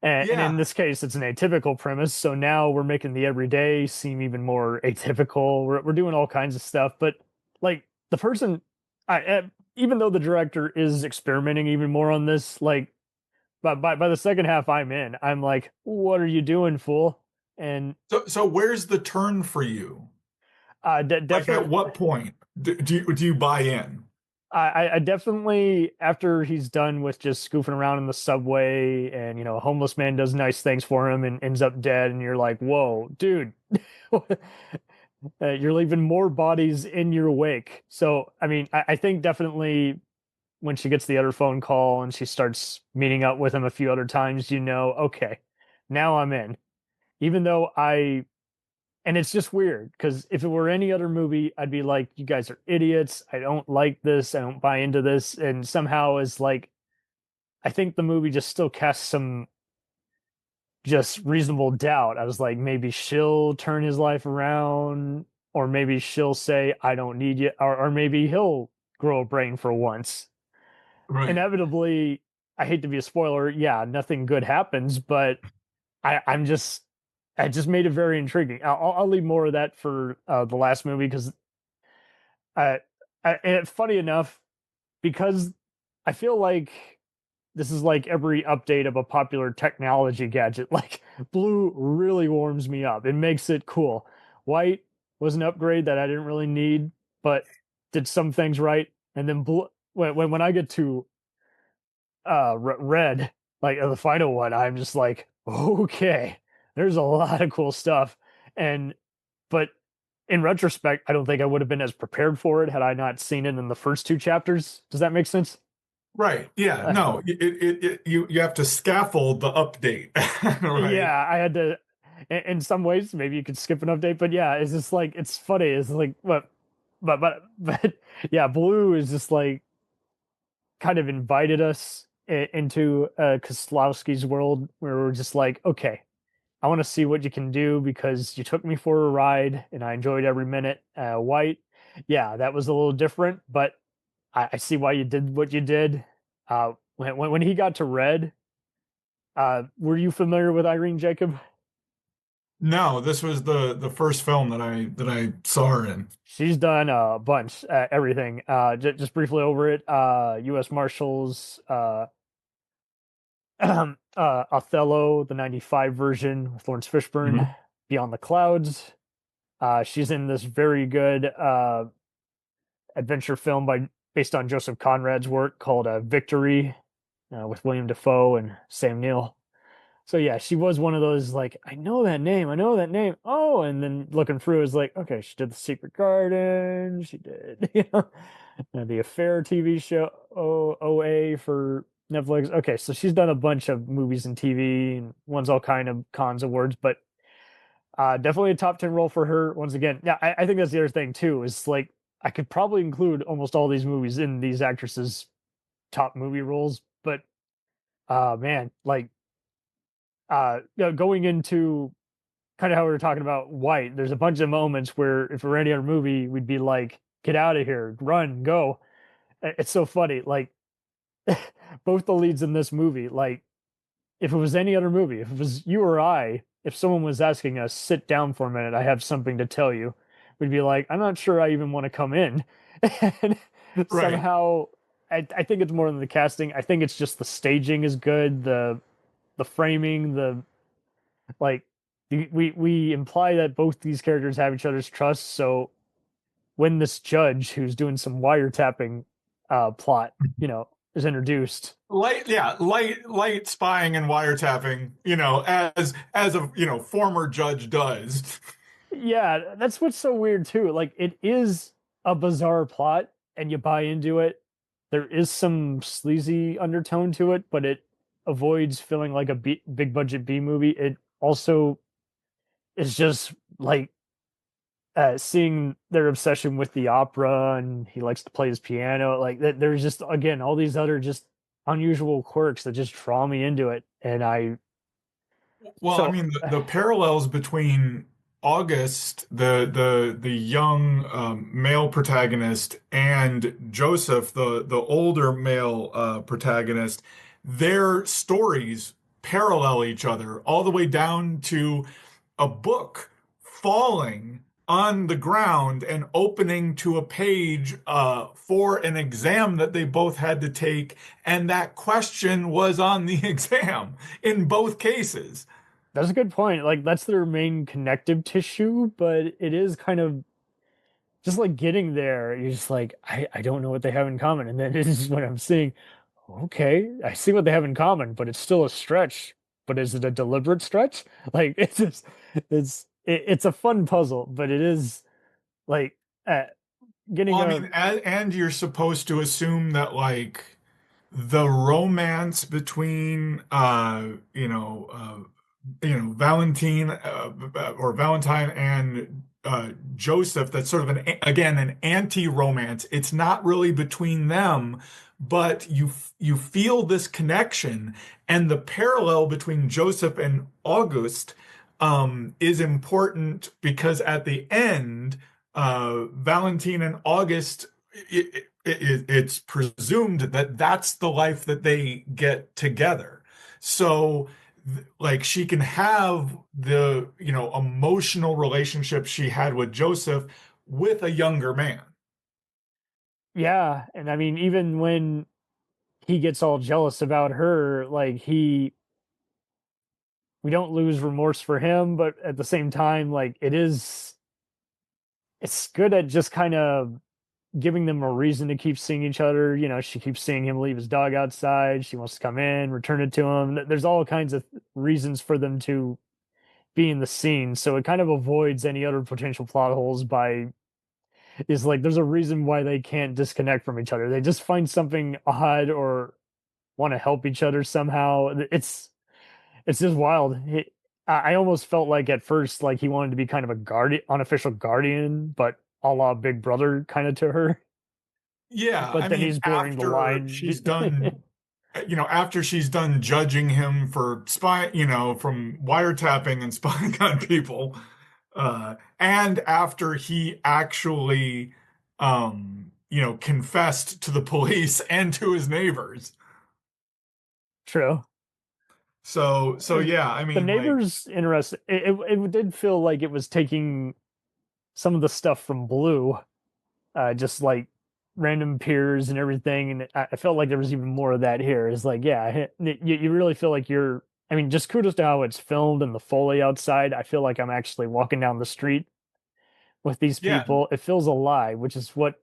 And in this case, it's an atypical premise. So now we're making the everyday seem even more atypical. We're doing all kinds of stuff. But like the person, even though the director is experimenting even more on this, like by the second half I'm in, I'm like, what are you doing, fool? And So where's the turn for you? Like at definitely, what point do you buy in? I definitely, after he's done with just goofing around in the subway, and a homeless man does nice things for him and ends up dead, and you're like, whoa, dude, you're leaving more bodies in your wake. So, I mean, I think definitely when she gets the other phone call and she starts meeting up with him a few other times, okay, now I'm in. Even though and it's just weird because if it were any other movie, I'd be like, you guys are idiots. I don't like this. I don't buy into this. And somehow is like, I think the movie just still casts some just reasonable doubt. I was like, maybe she'll turn his life around, or maybe she'll say, I don't need you, or maybe he'll grow a brain for once. Right. Inevitably, I hate to be a spoiler, yeah, nothing good happens, but I just made it very intriguing. I'll leave more of that for the last movie because and funny enough, because I feel like this is like every update of a popular technology gadget. Like blue really warms me up. It makes it cool. White was an upgrade that I didn't really need, but did some things right. And then blue, when I get to red, like the final one, I'm just like, okay, there's a lot of cool stuff. And but in retrospect, I don't think I would have been as prepared for it had I not seen it in the first two chapters. Does that make sense? Right. Yeah. No, you have to scaffold the update. Right. Yeah, I had to. In some ways, maybe you could skip an update, but yeah, it's just like it's funny. It's like but yeah, Blue is just like kind of invited us into Kieślowski's world where we're just like, okay, I want to see what you can do because you took me for a ride and I enjoyed every minute. White, yeah, that was a little different, but I see why you did what you did. When he got to Red, were you familiar with Irene Jacob? No, this was the first film that I saw her in. She's done a bunch, everything. Just briefly over it. U.S. Marshals, Othello, the '95 version with Lawrence Fishburne, Mhm. Beyond the Clouds. She's in this very good adventure film based on Joseph Conrad's work called Victory, with William Defoe and Sam Neill. So yeah, she was one of those like, I know that name, I know that name. Oh, and then looking through is like, okay, she did The Secret Garden, she did, the Affair TV show, OA for Netflix. Okay, so she's done a bunch of movies and TV, and one's all kind of cons of words, but definitely a top 10 role for her. Once again, yeah, I think that's the other thing too, is like I could probably include almost all these movies in these actresses' top movie roles, but man, like going into kind of how we were talking about White, there's a bunch of moments where if it were any other movie, we'd be like, get out of here, run, go. It's so funny. Like both the leads in this movie, like if it was any other movie, if it was you or I, if someone was asking us, sit down for a minute, I have something to tell you, we'd be like, I'm not sure I even want to come in. And Right. somehow, I think it's more than the casting. I think it's just the staging is good, the framing, the like we imply that both these characters have each other's trust. So when this judge who's doing some wiretapping plot, is introduced, Light spying and wiretapping, as a, former judge does. yeah, that's what's so weird too. Like it is a bizarre plot and you buy into it. There is some sleazy undertone to it, but it avoids feeling like a big budget B movie. It also is just like seeing their obsession with the opera, and he likes to play his piano. Like there's just again all these other just unusual quirks that just draw me into it, and Well, I mean, the parallels between August, the young male protagonist, and Joseph, the older male protagonist, their stories parallel each other all the way down to a book falling on the ground and opening to a page for an exam that they both had to take, and that question was on the exam in both cases. That's a good point. Like that's their main connective tissue, but it is kind of just like getting there. You're just like, I don't know what they have in common. And then this is what I'm seeing. Okay, I see what they have in common, but it's still a stretch. But is it a deliberate stretch? Like it's just it's a fun puzzle, but it is like uh, getting Well, I a mean, and you're supposed to assume that like the romance between Valentine or Valentine and Joseph, that's sort of an anti-romance. It's not really between them, but you feel this connection, and the parallel between Joseph and August is important because at the end, Valentine and August. It's presumed that that's the life that they get together. So like she can have the, emotional relationship she had with Joseph with a younger man. yeah, and I mean even when he gets all jealous about her, like we don't lose remorse for him, but at the same time, like it's good at just kind of giving them a reason to keep seeing each other. You know, she keeps seeing him leave his dog outside. She wants to come in, return it to him. There's all kinds of reasons for them to be in the scene. So it kind of avoids any other potential plot holes by is like there's a reason why they can't disconnect from each other. They just find something odd or want to help each other somehow. It's just wild. I almost felt like at first like he wanted to be kind of a guardian, unofficial guardian, but a la Big Brother kind of to her. Yeah, But I then mean, he's blurring the line. after she's done judging him for from wiretapping and spying on people, and after he actually, confessed to the police and to his neighbors. True. So yeah, I The mean, like, neighbors interesting. It did feel like it was taking some of the stuff from Blue, just like random peers and everything, and I felt like there was even more of that here. It's like, yeah, you really feel like you're. I mean, just kudos to how it's filmed and the Foley outside. I feel like I'm actually walking down the street with these yeah, people. It feels alive, which is what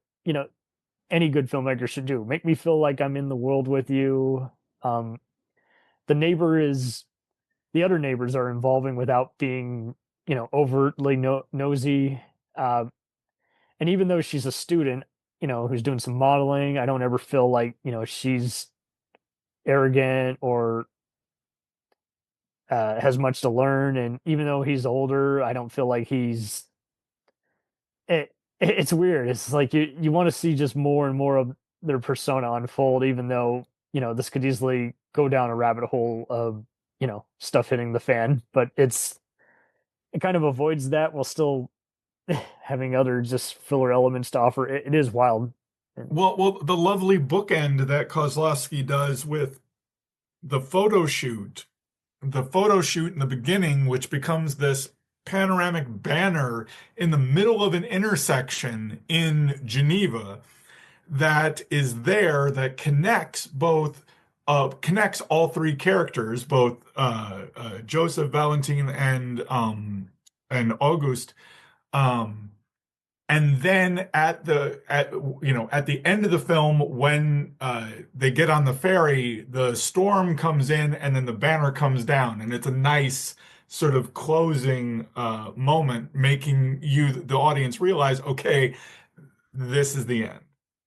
any good filmmaker should do. Make me feel like I'm in the world with you. Um, the neighbor is the other neighbors are involving without being overtly nosy. Uh, and even though she's a student, who's doing some modeling, I don't ever feel like she's arrogant or has much to learn. And even though he's older, I don't feel like he's it's weird. It's like you want to see just more and more of their persona unfold, even though this could easily go down a rabbit hole of stuff hitting the fan. But it kind of avoids that while still having other just filler elements to offer. It is wild. well, the lovely bookend that Kozlowski does with the photo shoot, in the beginning, which becomes this panoramic banner in the middle of an intersection in Geneva that is there that connects all three characters, both Joseph, Valentine, and August. Um, and then at the end of the film, when they get on the ferry, the storm comes in, and then the banner comes down, and it's a nice sort of closing moment, making you, the audience, realize, okay, this is the end.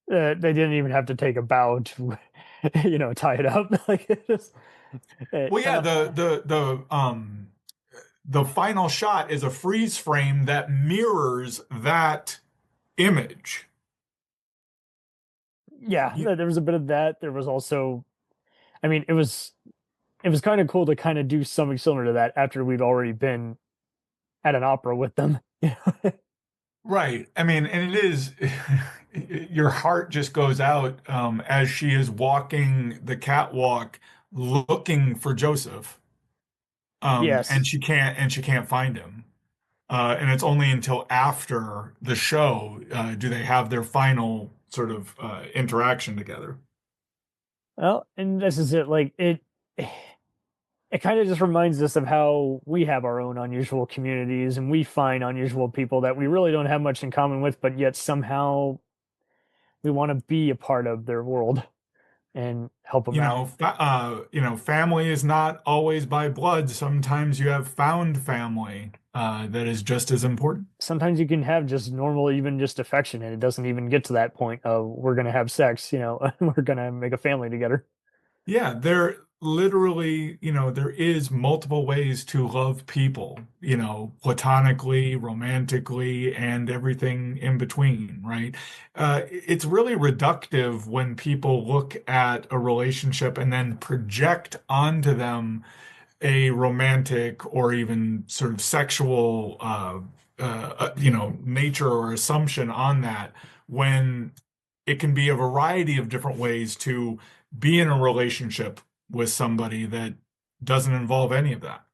They didn't even have to take a bow to tie it up. Like Well, yeah, uh, the final shot is a freeze frame that mirrors that image. yeah, there was a bit of that. There was also, I mean, it was kind of cool to kind of do something similar to that after we'd already been at an opera with them. Right. I mean, and it is, your heart just goes out as she is walking the catwalk looking for Joseph. And Yes. she can't find him. And it's only until after the show do they have their final sort of interaction together. Well, and this is it. Like it kind of just reminds us of how we have our own unusual communities and we find unusual people that we really don't have much in common with, but yet somehow we want to be a part of their world and help them out. Family is not always by blood. Sometimes you have found family that is just as important. Sometimes you can have just normal, even just affection, and it doesn't even get to that point of we're going to have sex, we're going to make a family together. Yeah, there literally, there is multiple ways to love people, platonically, romantically, and everything in between, right? It's really reductive when people look at a relationship and then project onto them a romantic or even sort of sexual, nature or assumption on that when it can be a variety of different ways to be in a relationship with somebody that doesn't involve any of that.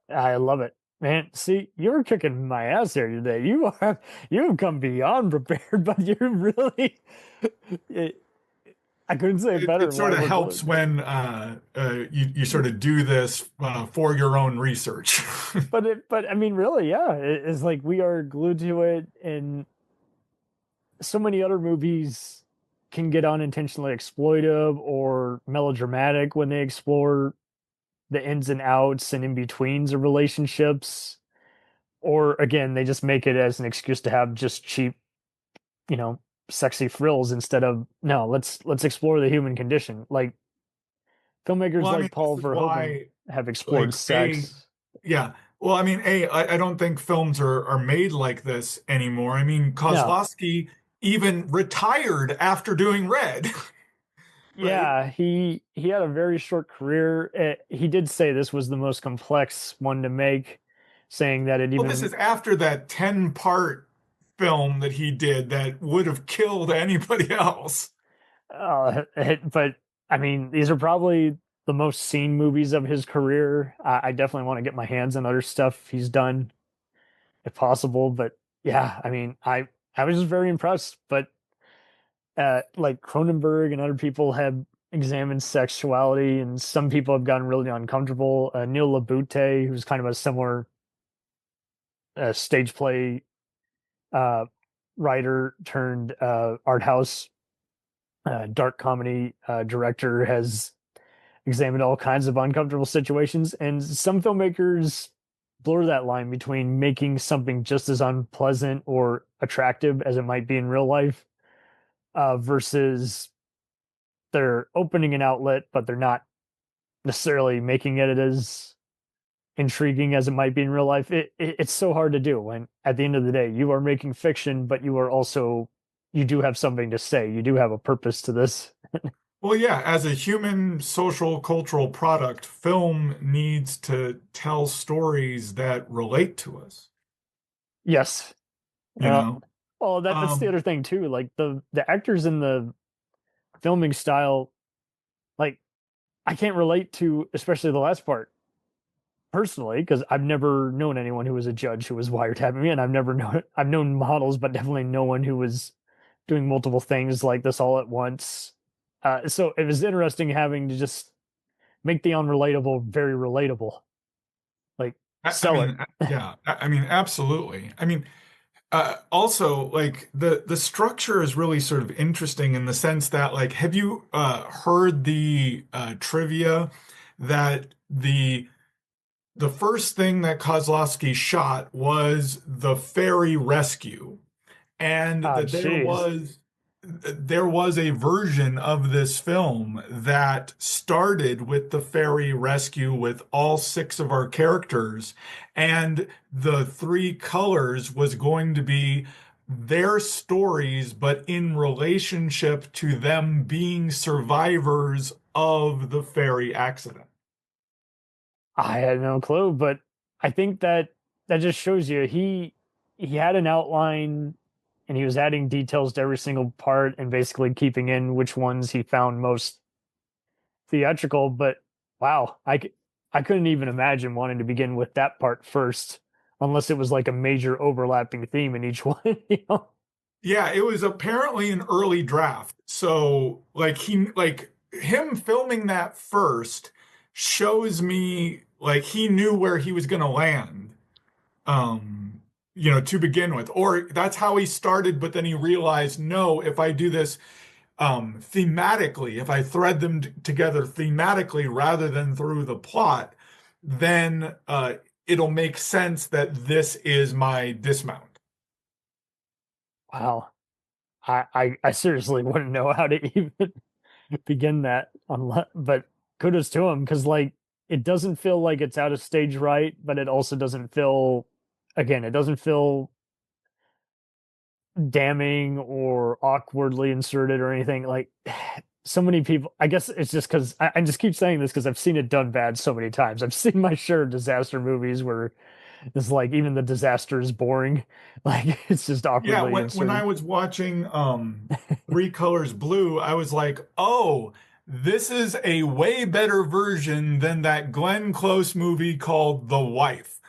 I love it. Man, see, you're kicking my ass here today. You have come beyond prepared, but you're really it, I couldn't say it better. It sort of helps when you sort of do this for your own research. But I mean, really, yeah, it's like we are glued to it, and so many other movies can get unintentionally exploitive or melodramatic when they explore the ins and outs and in betweens of relationships, or again, they just make it as an excuse to have just cheap, you know, sexy frills instead of no, let's explore the human condition. Like filmmakers Well, I like mean, Paul this is Verhoeven why, have explored like, sex. yeah. Well, I mean, I don't think films are made like this anymore. I mean, No, Kozlowski even retired after doing Red, right? yeah, he had a very short career. He did say this was the most complex one to make, saying that it Well, this even is after that 10-part film that he did that would have killed anybody else. but I mean, these are probably the most seen movies of his career. I definitely want to get my hands on other stuff he's done if possible. But yeah, I mean, I was just very impressed. But like Cronenberg and other people have examined sexuality, and some people have gotten really uncomfortable. Neil Labute, who's kind of a similar stage play uh, writer turned art house dark comedy director, has examined all kinds of uncomfortable situations. And some filmmakers blur that line between making something just as unpleasant or attractive as it might be in real life, versus they're opening an outlet, but they're not necessarily making it as intriguing as it might be in real life. It's so hard to do when at the end of the day you are making fiction, but you are also you do have something to say. You do have a purpose to this. Well, yeah, as a human social cultural product, film needs to tell stories that relate to us, Yes. you know? Oh, that's the Um, other thing too. Like the actors in the filming style, like I can't relate to, especially the last part personally, because I've never known anyone who was a judge who was wiretapping me, and I've known models, but definitely no one who was doing multiple things like this all at once. So it was interesting having to just make the unrelatable very relatable, like I sell it. mean, yeah, I mean, absolutely. I mean, also, like the structure is really sort of interesting in the sense that, like, have you heard the trivia that the first thing that Kozlowski shot was the ferry rescue, and Oh, that jeez. there was a version of this film that started with the ferry rescue with all six of our characters, and the three colors was going to be their stories, but in relationship to them being survivors of the ferry accident. I had no clue, but I think that that just shows you he had an outline and he was adding details to every single part and basically keeping in which ones he found most theatrical. But wow, I couldn't even imagine wanting to begin with that part first, unless it was like a major overlapping theme in each one. You know? Yeah, it was apparently an early draft. So like him filming that first shows me like he knew where he was going to land, to begin with. Or that's how he started, but then he realized, no, if I do this thematically, if I thread them together thematically rather than through the plot, then it'll make sense that this is my dismount. Wow. I seriously wouldn't know how to even begin that, but kudos to him, because like it doesn't feel like it's out of stage right, but it also doesn't feel, again, it doesn't feel damning or awkwardly inserted or anything. Like so many people, I guess it's just because I just keep saying this because I've seen it done bad so many times. I've seen my share of disaster movies where it's like even the disaster is boring. Like it's just awkwardly Yeah, when I inserted. was watching Three Colors Blue, I was like, oh, this is a way better version than that Glenn Close movie called The Wife.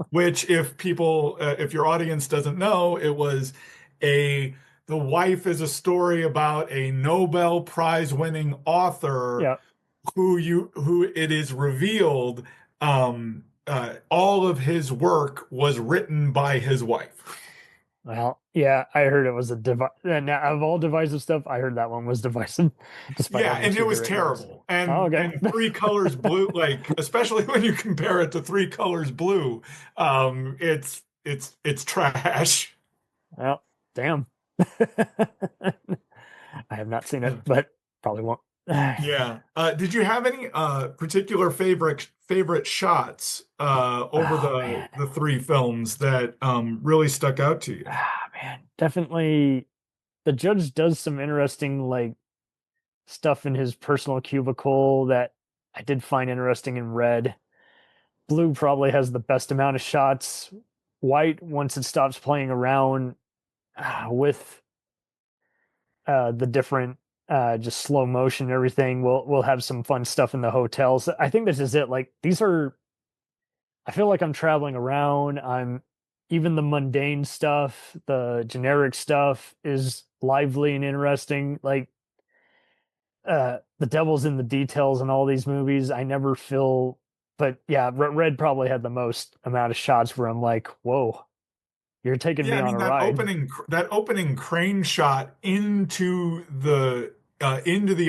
Which if your audience doesn't know, it was The Wife is a story about a Nobel Prize winning author Yeah. who it is revealed all of his work was written by his wife. Well, yeah, I heard it was a and of all divisive stuff, I heard that one was divisive, despite Yeah, having and it two was great movies. terrible. Oh, okay. And Three Colors Blue, like especially when you compare it to Three Colors Blue, it's trash. Well, damn. I have not seen it, but probably won't. Yeah. Did you have any particular favorite shots over Oh man. the three films that really stuck out to you? Ah, man, definitely. The judge does some interesting like stuff in his personal cubicle that I did find interesting in Red. Blue probably has the best amount of shots. White, once it stops playing around with the different just slow motion and everything, we'll have some fun stuff in the hotels. I think this is it. Like these are, I feel like I'm traveling around. I'm even the mundane stuff, the generic stuff is lively and interesting. Like the devil's in the details in all these movies. I never feel, but yeah, Red probably had the most amount of shots where I'm like, whoa, you're taking Yeah, me I on mean a ride. that opening crane shot into the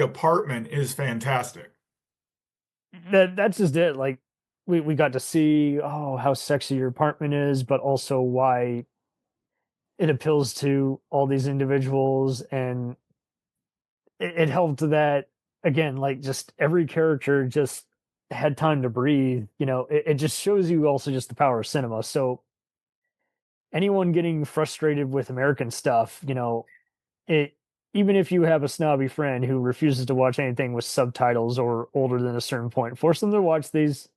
apartment is fantastic. That's just it. Like we got to see, oh, how sexy your apartment is, but also why it appeals to all these individuals, and it helped that, again, like just every character just had time to breathe. It just shows you also just the power of cinema. So anyone getting frustrated with American stuff, it, even if you have a snobby friend who refuses to watch anything with subtitles or older than a certain point, force them to watch these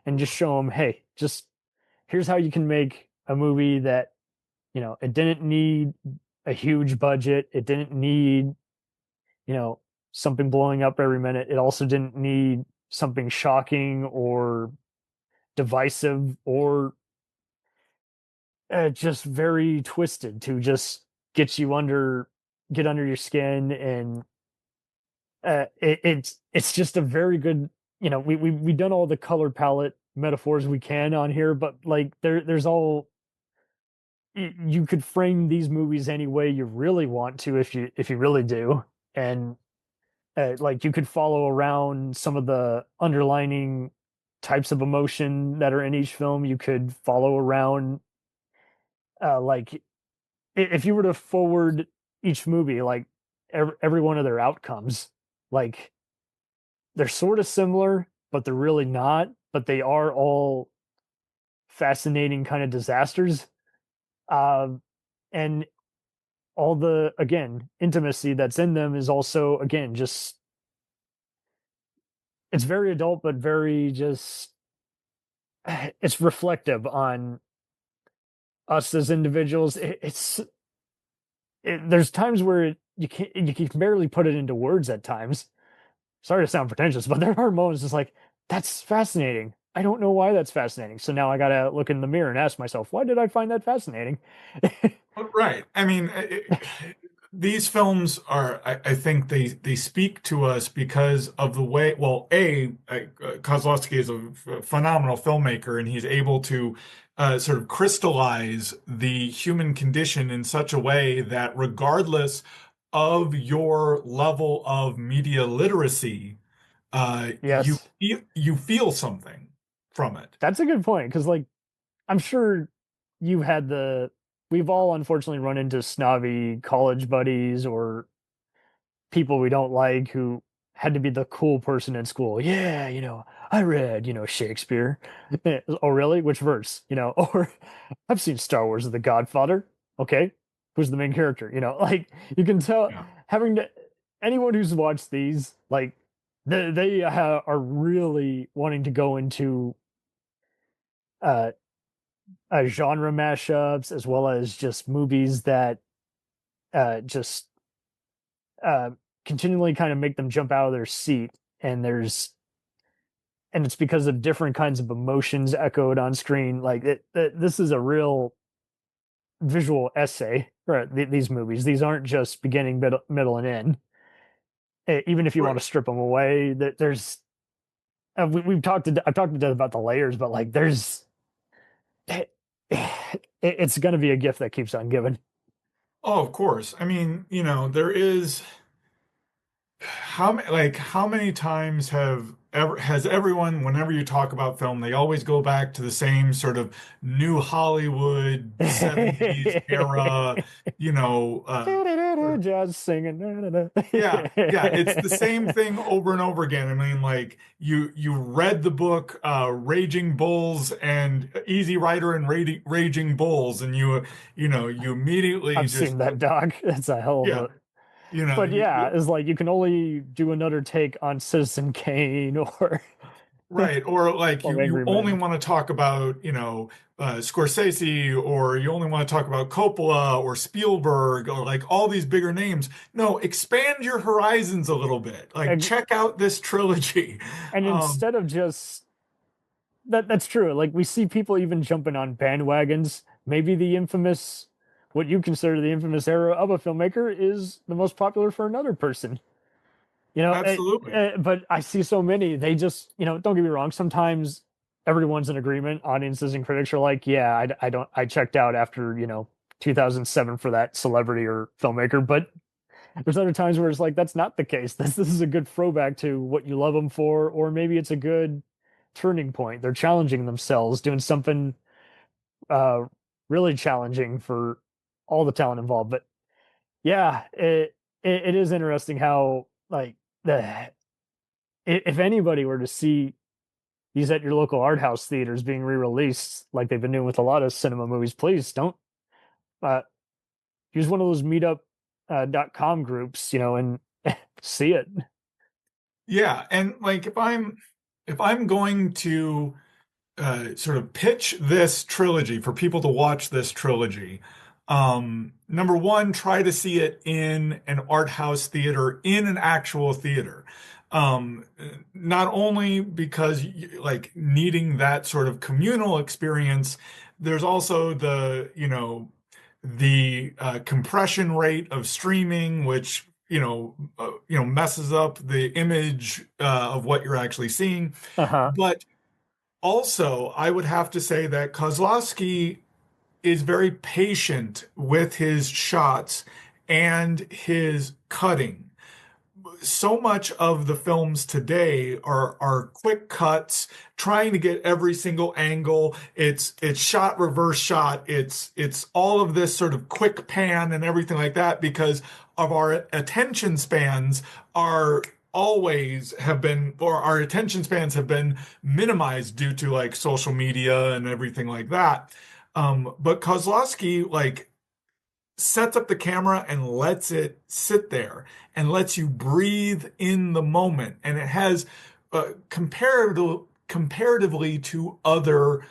and just show them, hey, just here's how you can make a movie that, it didn't need a huge budget. It didn't need, you know, something blowing up every minute. It also didn't need something shocking or divisive or just very twisted to just get under your skin. And it's just a very good, we've done all the color palette metaphors we can on here, but like there's all, you could frame these movies any way you really want to if you really do. And like you could follow around some of the underlining types of emotion that are in each film. You could follow around like if you were to forward each movie, like every one of their outcomes, like they're sort of similar, but they're really not. But they are all fascinating kind of disasters. And all the, again, intimacy that's in them is also, again, just, it's very adult, but very just, it's reflective on us as individuals. There's times where you can barely put it into words at times. Sorry to sound pretentious, but there are moments it's like, that's fascinating. I don't know why that's fascinating. So now I got to look in the mirror and ask myself, why did I find that fascinating? Right. I mean, these films are, I think they speak to us because of the way, well, Kozlowski is a phenomenal filmmaker, and he's able to sort of crystallize the human condition in such a way that regardless of your level of media literacy, Yes, you feel something from it. that's a good point because, like, I'm sure you've had we've all unfortunately run into snobby college buddies or people we don't like who had to be the cool person in school. Yeah, I read, Shakespeare. Oh, really? Which verse? Or I've seen Star Wars of the Godfather. Okay, who's the main character? Like you can tell Yeah. having to anyone who's watched these, like they are really wanting to go into uh, genre mashups as well as just movies that just uh, continually kind of make them jump out of their seat. And it's because of different kinds of emotions echoed on screen. Like this is a real visual essay for these movies. These aren't just beginning, middle, and end. Even if you want Right. to strip them away, that there's I've talked to Death about the layers, but like there's it's going to be a gift that keeps on giving. Oh, of course. I mean, there is how many times has everyone, whenever you talk about film, they always go back to the same sort of new Hollywood 70s era, you know, Jazz singing. yeah, it's the same thing over and over again. I mean, like you read the book Raging Bulls and Easy Rider and Raging Bulls, and you immediately I've just seen that dog. That's a hell of yeah, a. you know, But yeah, you it's like you can only do another take on Citizen Kane or right, or like you Angry only Men. want to talk about, Scorsese, or you only want to talk about Coppola or Spielberg or like all these bigger names. No, expand your horizons a little bit. Like And, check out this trilogy. and Um, instead of just that's true. Like we see people even jumping on bandwagons. Maybe the infamous, what you consider the infamous era of a filmmaker, is the most popular for another person. Absolutely. But I see so many. They just, don't get me wrong. Sometimes everyone's in agreement. Audiences and critics are like, yeah, I don't, I checked out after 2007 for that celebrity or filmmaker. But there's other times where it's like that's not the case. This is a good throwback to what you love them for, or maybe it's a good turning point. They're challenging themselves, doing something uh, really challenging for all the talent involved. But yeah, it is interesting how like the if anybody were to see these at your local art house theaters being re-released like they've been doing with a lot of cinema movies, please don't uh, use one of those meetup .com groups, and see it. Yeah, and like if I'm going to sort of pitch this trilogy for people to watch this trilogy. Number one, try to see it in an art house theater, in an actual theater. Um, Not only because like needing that sort of communal experience, there's also the compression rate of streaming, which messes up the image of what you're actually seeing. Uh-huh. But also, I would have to say that Kozlowski is very patient with his shots and his cutting. So much of the films today are quick cuts, trying to get every single angle. It's shot, reverse shot. It's all of this sort of quick pan and everything like that because of our attention spans are always have been, or our attention spans have been minimized due to like social media and everything like that. But Kozlowski like sets up the camera and lets it sit there and lets you breathe in the moment. And it has comparatively to other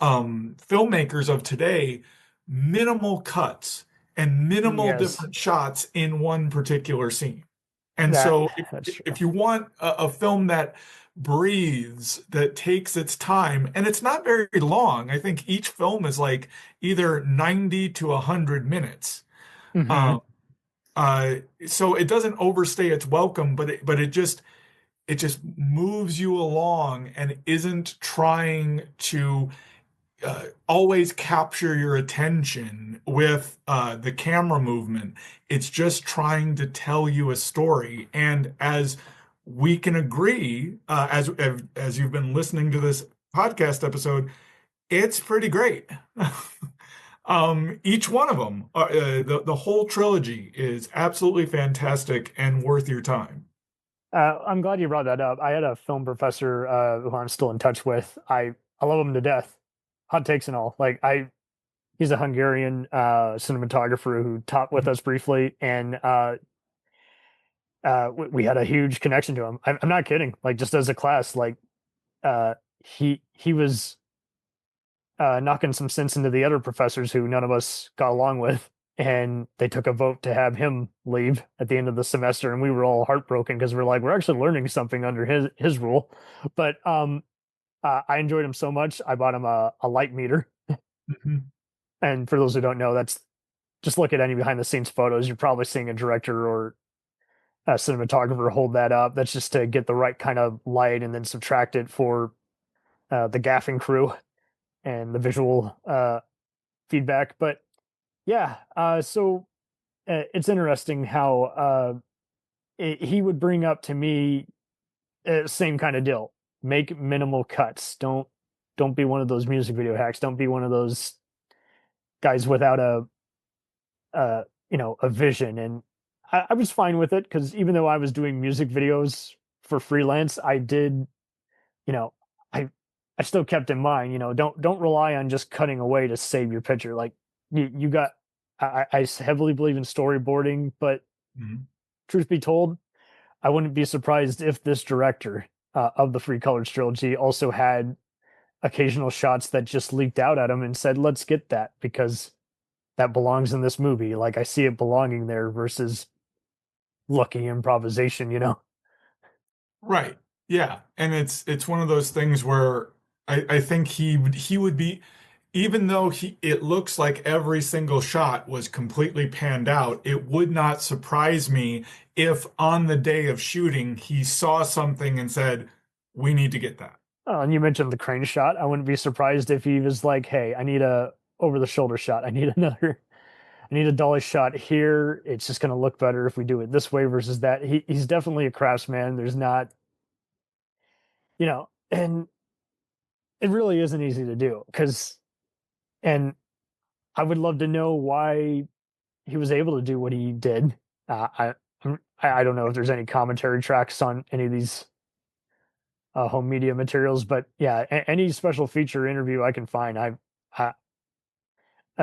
filmmakers of today, minimal cuts and minimal Yes, different shots in one particular scene. And that so that's true. if you want a film that breathes, that takes its time, and it's not very long. I think each film is like either 90 to 100 minutes. Hmm. Um, So it doesn't overstay its welcome, but it just moves you along and isn't trying to always capture your attention with the camera movement. It's just trying to tell you a story. And as we can agree, as you've been listening to this podcast episode, it's pretty great. Each one of them, the whole trilogy is absolutely fantastic and worth your time. I'm glad you brought that up. I had a film professor who I'm still in touch with. I love him to death. Hot takes and all. He's a Hungarian cinematographer who taught with us briefly, and we had a huge connection to him. I'm not kidding. Like, just as a class, he was knocking some sense into the other professors who none of us got along with, and they took a vote to have him leave at the end of the semester, and we were all heartbroken because we're like, we're actually learning something under his rule. But I enjoyed him so much, I bought him a light meter. Mhm. And for those who don't know, that's just look at any behind the scenes photos. You're probably seeing a director or a cinematographer hold that up. That's just to get the right kind of light and then subtract it for the gaffing crew and the visual feedback. But yeah, so it's interesting how he would bring up to me same kind of deal. Make minimal cuts. Don't be one of those music video hacks. Don't be one of those guys without a vision. And I was fine with it because even though I was doing music videos for freelance, I did, you know, I still kept in mind, don't rely on just cutting away to save your picture. Like you got, I heavily believe in storyboarding, but Mhm. truth be told, I wouldn't be surprised if this director of the Free Colors trilogy also had occasional shots that just leaked out at him and said, let's get that because that belongs in this movie. Like I see it belonging there versus lucky improvisation. Right. Yeah. And it's one of those things where I think he would be, even though it looks like every single shot was completely panned out, it would not surprise me if on the day of shooting he saw something and said, we need to get that. Oh, and you mentioned the crane shot. I wouldn't be surprised if he was like, hey, I need a over the shoulder shot. I need a dolly shot here. It's just going to look better if we do it this way versus that. He's definitely a craftsman. There's not, and it really isn't easy to do and I would love to know why he was able to do what he did. I don't know if there's any commentary tracks on any of these home media materials, but yeah, any special feature interview I can find, I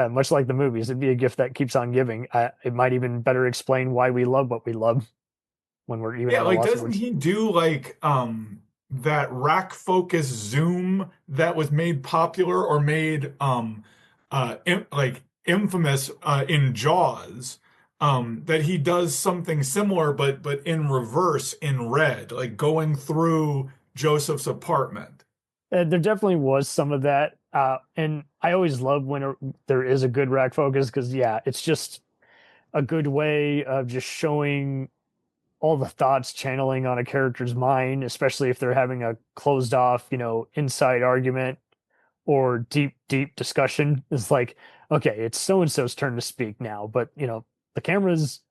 much like the movies, it'd be a gift that keeps on giving. It might even better explain why we love what we love when we're even Yeah, at a like loss of doesn't words. he do like that rack focus zoom that was made popular or made like infamous in Jaws, that he does something similar but in reverse in red, like going through Joseph's apartment. There definitely was some of that, and I always love when there is a good rack focus because yeah, it's just a good way of just showing all the thoughts channeling on a character's mind, especially if they're having a closed off, inside argument or deep discussion. It's like, okay, it's so and so's turn to speak now, but the camera's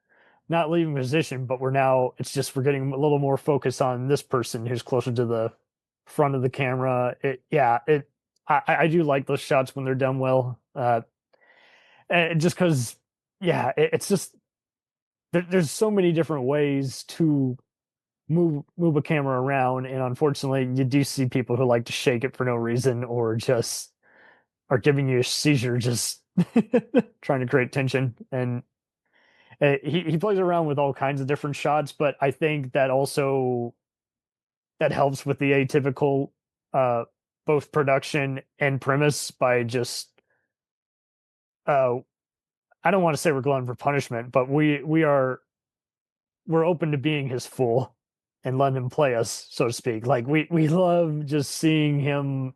not leaving position, but we're getting a little more focus on this person who's closer to the front of the camera. I do like those shots when they're done well. And just because, yeah, it's just there's so many different ways to move a camera around, and unfortunately, you do see people who like to shake it for no reason or just are giving you a seizure, just trying to create tension. And he plays around with all kinds of different shots, but I think that helps with the atypical uh both production and premise by just uh I don't want to say we're glutton for punishment, but we're open to being his fool and letting him play us, so to speak. Like we love just seeing him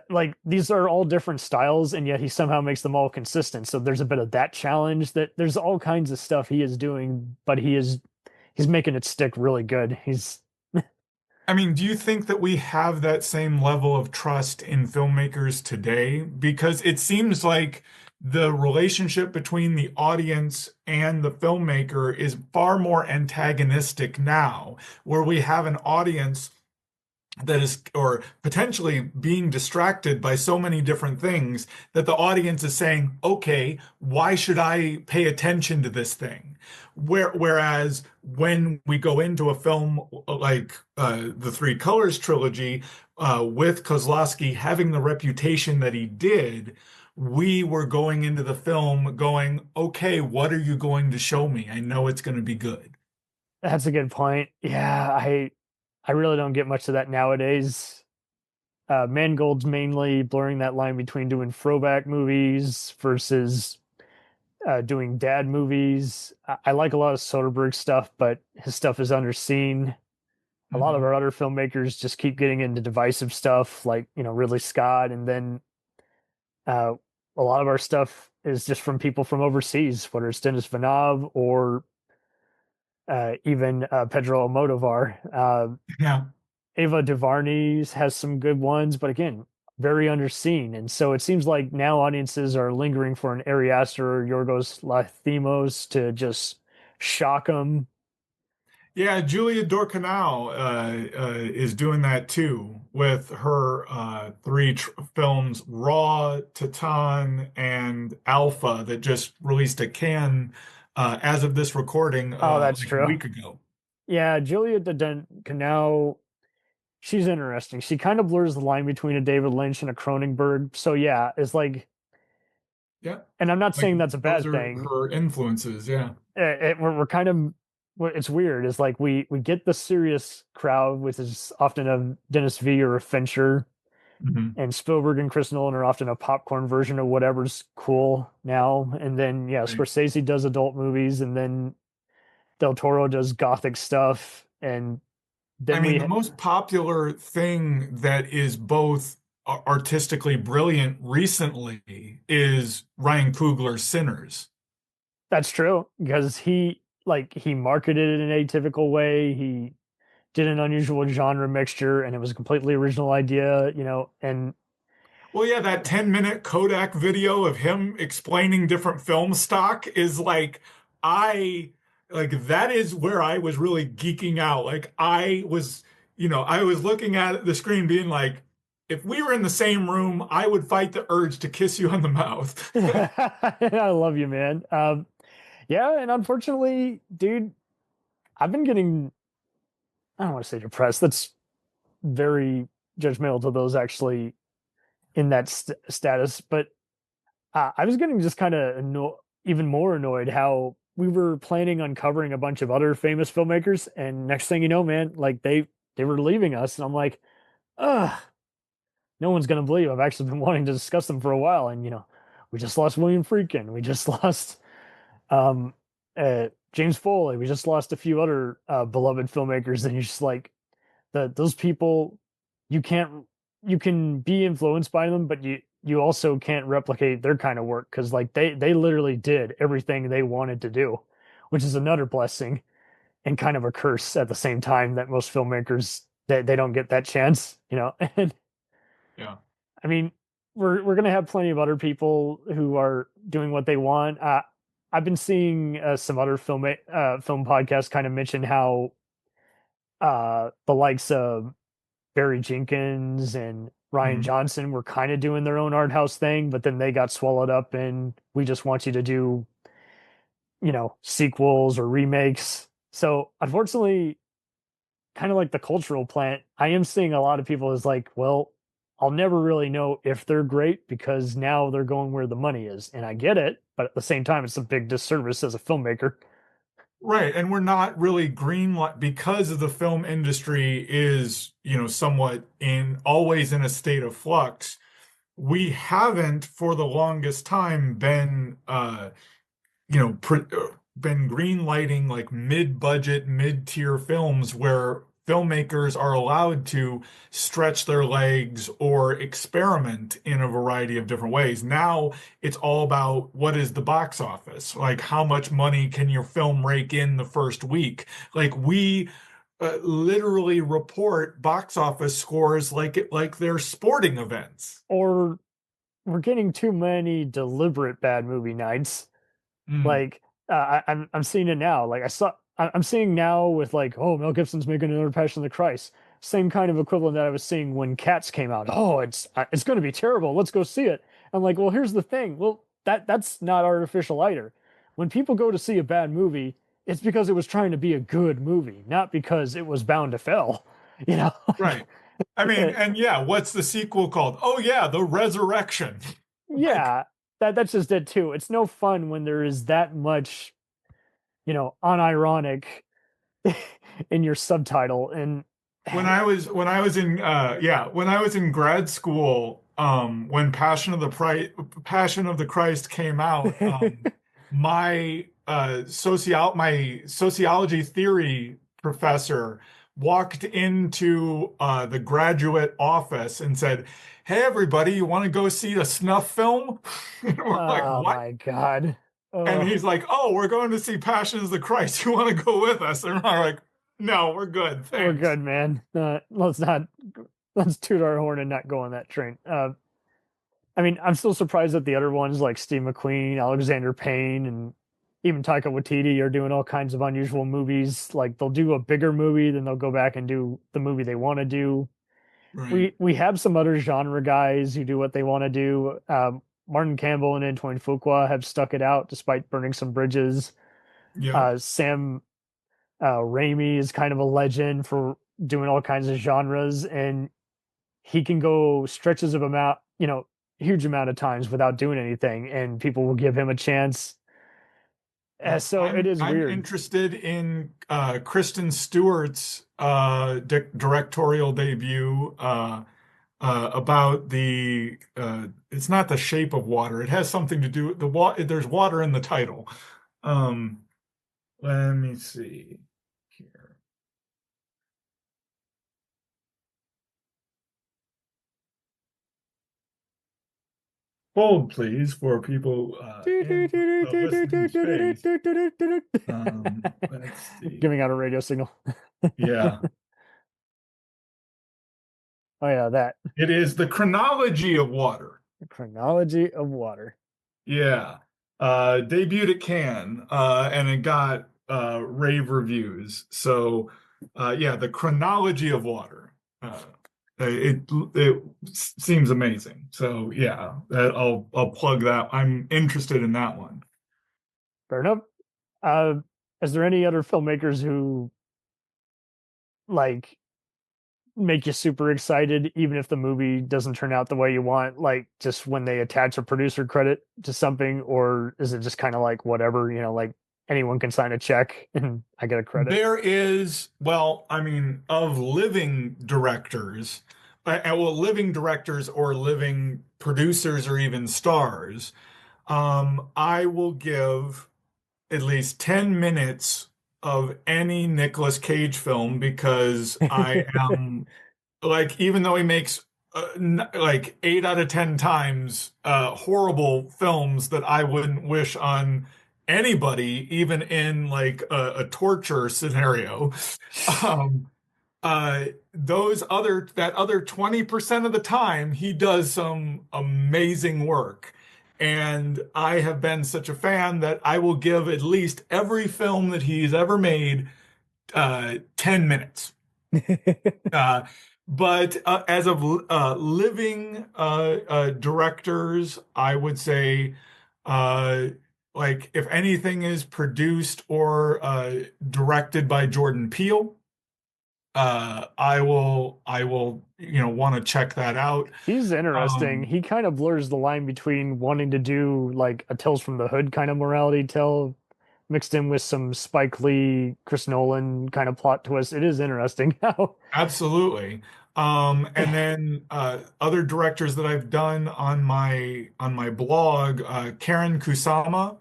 like these are all different styles, and yet he somehow makes them all consistent. So there's a bit of that challenge, that there's all kinds of stuff he is doing, but he's making it stick really good. I mean, do you think that we have that same level of trust in filmmakers today? Because it seems like the relationship between the audience and the filmmaker is far more antagonistic now, where we have an audience that is, or potentially being distracted by so many different things, that the audience is saying, okay, why should I pay attention to this thing? Whereas when we go into a film like the Three Colors trilogy, with Kieślowski having the reputation that he did, we were going into the film going, okay, what are you going to show me? I know it's going to be good. That's a good point. Yeah, I really don't get much of that nowadays. Mangold's mainly blurring that line between doing throwback movies versus doing dad movies. I like a lot of Soderbergh stuff, but his stuff is underseen. A lot of our other filmmakers just keep getting into divisive stuff, like, Ridley Scott, and then a lot of our stuff is just from people from overseas, whether it's Denis Villeneuve or even Pedro Almodovar. Yeah. Ava DuVernay's has some good ones, but again, very underseen. And so it seems like now audiences are lingering for an Ari Aster or Yorgos Lanthimos to just shock them. Yeah, Julia Dorcanau is doing that too with her three films, Raw, Titan, and Alpha, that just released at Cannes as of this recording Oh, that's like true. a week ago. Yeah, Julia Dorcanau, she's interesting. She kind of blurs the line between a David Lynch and a Cronenberg. So yeah, it's like, Yeah, and I'm not like saying that's a bad those are thing. her influences. Yeah. We're kind of, it's weird. It's like we get the serious crowd, which is often a Dennis V or a Fincher, Mhm. and Spielberg and Chris Nolan are often a popcorn version of whatever's cool now. And then Right. Scorsese does adult movies, and then Del Toro does gothic stuff, and I then mean, the most popular thing that is both artistically brilliant recently is Ryan Coogler's Sinners. that's true, because he marketed it in an atypical way. He did an unusual genre mixture, and it was a completely original idea, and Well, yeah, that 10-minute Kodak video of him explaining different film stock is I that is where I was really geeking out. Like I was looking at the screen being like, if we were in the same room, I would fight the urge to kiss you on the mouth. I love you, man. Yeah, and unfortunately, dude, I've been getting, I don't want to say depressed. That's very judgmental to those actually in that status, but I was getting just kind of even more annoyed how we were planning on covering a bunch of other famous filmmakers, and next thing you know, man, like they were leaving us, and I'm like, ugh, no one's gonna believe I've actually been wanting to discuss them for a while, and we just lost William Friedkin, we just lost um James Foley, we just lost a few other beloved filmmakers, and you're just like, those people, you can't, you can be influenced by them, but you also can't replicate their kind of work, because like they literally did everything they wanted to do, which is another blessing and kind of a curse at the same time, that most filmmakers, they don't get that chance, and Yeah. I mean, we're gonna have plenty of other people who are doing what they want. I've been seeing some other film podcasts kind of mention how the likes of Barry Jenkins and Ryan Mhm. Johnson were kind of doing their own art house thing, but then they got swallowed up in, we just want you to do, sequels or remakes. So unfortunately, kind of like the cultural plant, I am seeing a lot of people is like, well, I'll never really know if they're great because now they're going where the money is. And I get it, but at the same time, it's a big disservice as a filmmaker. Right, and we're not really green light because the film industry is, somewhat always in a state of flux. We haven't for the longest time been you know, been green lighting like mid-budget, mid-tier films where filmmakers are allowed to stretch their legs or experiment in a variety of different ways. Now it's all about what is the box office? Like how much money can your film rake in the first week? Like we literally report box office scores like they're sporting events. Or we're getting too many deliberate bad movie nights. Mm, Like I'm seeing it now. Like I'm seeing now with like, oh, Mel Gibson's making another Passion of the Christ. Same kind of equivalent that I was seeing when Cats came out. Oh, it's going to be terrible. Let's go see it. I'm like, well, here's the thing. Well, that's not artificial either. When people go to see a bad movie, it's because it was trying to be a good movie, not because it was bound to fail. You know? right. I mean, and yeah, what's the sequel called? Oh yeah, The Resurrection. Like, Yeah, that's just it too. It's no fun when there is that much, unironic in your subtitle. And when I was in grad school, when Passion of the Christ came out, my my sociology theory professor walked into the graduate office and said, "Hey everybody, you want to go see a snuff film?" And we're like, oh "What?" my God. And Oh, he's like, "Oh, we're going to see Passion of the Christ. You want to go with us?" And we're like, "No, we're good. we're Thanks." good, man. Let's toot our horn and not go on that train. I mean, I'm still surprised that the other ones like Steve McQueen, Alexander Payne, and even Taika Waititi are doing all kinds of unusual movies. Like they'll do a bigger movie, then they'll go back and do the movie they want to do. Right. We have some other genre guys who do what they want to do. Martin Campbell and Antoine Fuqua have stuck it out despite burning some bridges. Yeah. Sam Raimi is kind of a legend for doing all kinds of genres, and he can go stretches of amount, huge amount of times without doing anything, and people will give him a chance. So it is I'm weird. interested in Kristen Stewart's directorial debut about it's not The Shape of Water. It has something to do with the water. There's water in the title. Um, Let me see here. Hold, please, for people in the listening space. Let's see. Giving out a radio signal. Yeah, Oh yeah, that it is The Chronology of Water. chronology of water. Yeah. Debuted at Cannes, and it got rave reviews. So yeah, The Chronology of Water. It seems amazing. So yeah, I'll plug that. I'm interested in that one. Fair enough. Uh, is there any other filmmakers who like make you super excited, even if the movie doesn't turn out the way you want? Like just when they attach a producer credit to something, or is it just kind of like whatever? Like anyone can sign a check and I get a credit. There is, well, I mean, of living directors, living directors or living producers or even stars, I will give at least 10 minutes of any Nicolas Cage film because I am like, even though he makes like 8 out of 10 times horrible films that I wouldn't wish on anybody, even in like a torture scenario. Um, that other 20% of the time, he does some amazing work. And I have been such a fan that I will give at least every film that he's ever made 10 minutes. Uh, but as of living directors, I would say, uh, like if anything is produced or directed by Jordan Peele, I will, want to check that out. He's interesting. Um, He kind of blurs the line between wanting to do like a Tales from the Hood kind of morality tale mixed in with some Spike Lee, Chris Nolan kind of plot twist. It is interesting how Absolutely. And then other directors that I've done on my blog, Karen Kusama.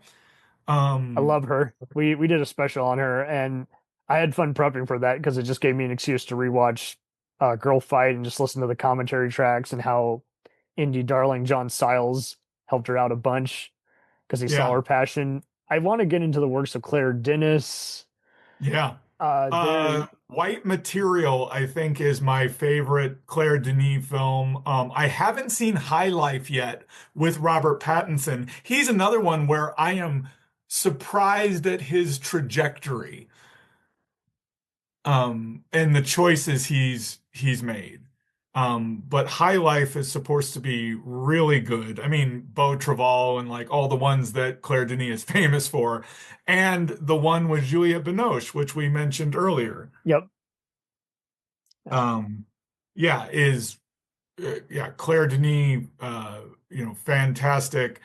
I Um, love her. We did a special on her, and I had fun prepping for that because it just gave me an excuse to rewatch Girl Fight and just listen to the commentary tracks and how indie darling John Stiles helped her out a bunch because he saw Yeah. her passion. I want to get into the works of Claire Denis. Yeah. There, White Material, I think, is my favorite Claire Denis film. I haven't seen High Life yet with Robert Pattinson. He's another one where I am surprised at his trajectory, and the choices he's made. But High Life is supposed to be really good. I mean, Beau Travail and like all the ones that Claire Denis is famous for, and the one with Juliette Binoche, which we mentioned earlier. yep. Um, yeah, yeah, Claire Denis, fantastic.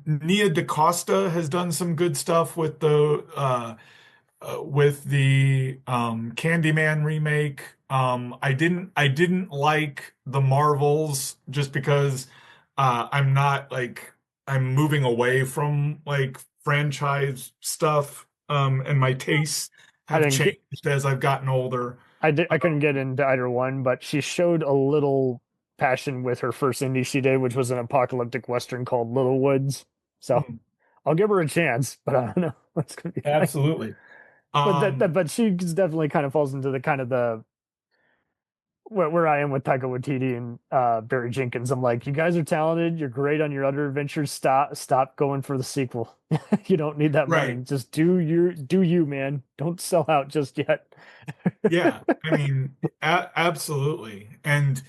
Nia DaCosta has done some good stuff with the Candyman remake. I didn't like the Marvels just because I'm not like I'm moving away from like franchise stuff, and my tastes I have didn't get, changed as I've gotten older. I couldn't get into either one, but she showed a little passion with her first indie she did, which was an apocalyptic western called Little Woods. So Mm, I'll give her a chance, but I don't know what's gonna be like. absolutely. But Um, but she definitely kind of falls into the kind of the where I am with Taika Waititi and Barry Jenkins. I'm like, you guys are talented. You're great on your other adventures. Stop going for the sequel. You don't need that money. right. Just do you, man. Don't sell out just yet. Yeah. I mean, absolutely. And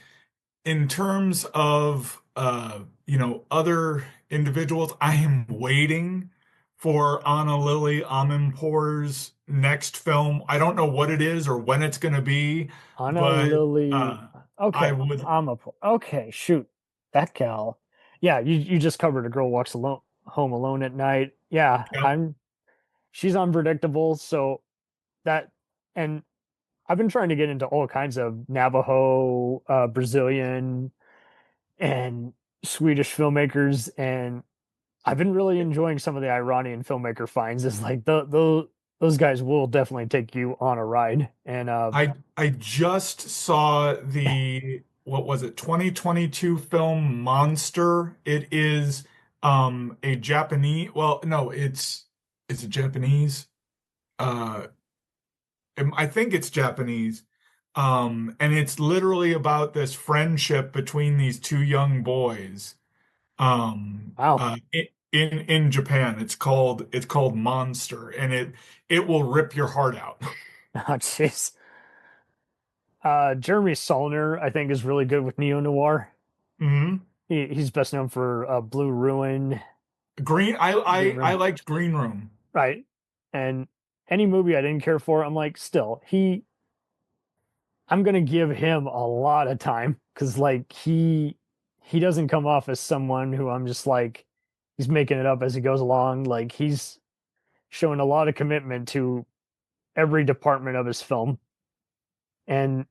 in terms of other individuals, I am waiting for Anna Lily Amirpour's next film. I don't know what it is or when it's going to be, Anna but Lily. I Okay, would. I'm a okay. Shoot, that gal. Yeah, you just covered a girl walks alone home alone at night. Yeah, Yep. she's unpredictable. So that and I've been trying to get into all kinds of Navajo, Brazilian, and Swedish filmmakers, and I've been really enjoying some of the Iranian filmmaker finds. Is like those guys will definitely take you on a ride. And I just saw the what was it 2022 film Monster. It is a Japanese. Well, no, it's a Japanese. Uh, I think it's Japanese. And it's literally about this friendship between these two young boys. wow, In Japan, it's called Monster, and it will rip your heart out. oh jeez. Jeremy Saulnier, I think, is really good with neo noir. Hmm. He's best known for Blue Ruin, Green, Green I Room, liked Green Room. right? And any movie I didn't care for, I'm like, still, I'm gonna give him a lot of time because like he doesn't come off as someone who I'm just like he's making it up as he goes along. Like he's showing a lot of commitment to every department of his film, and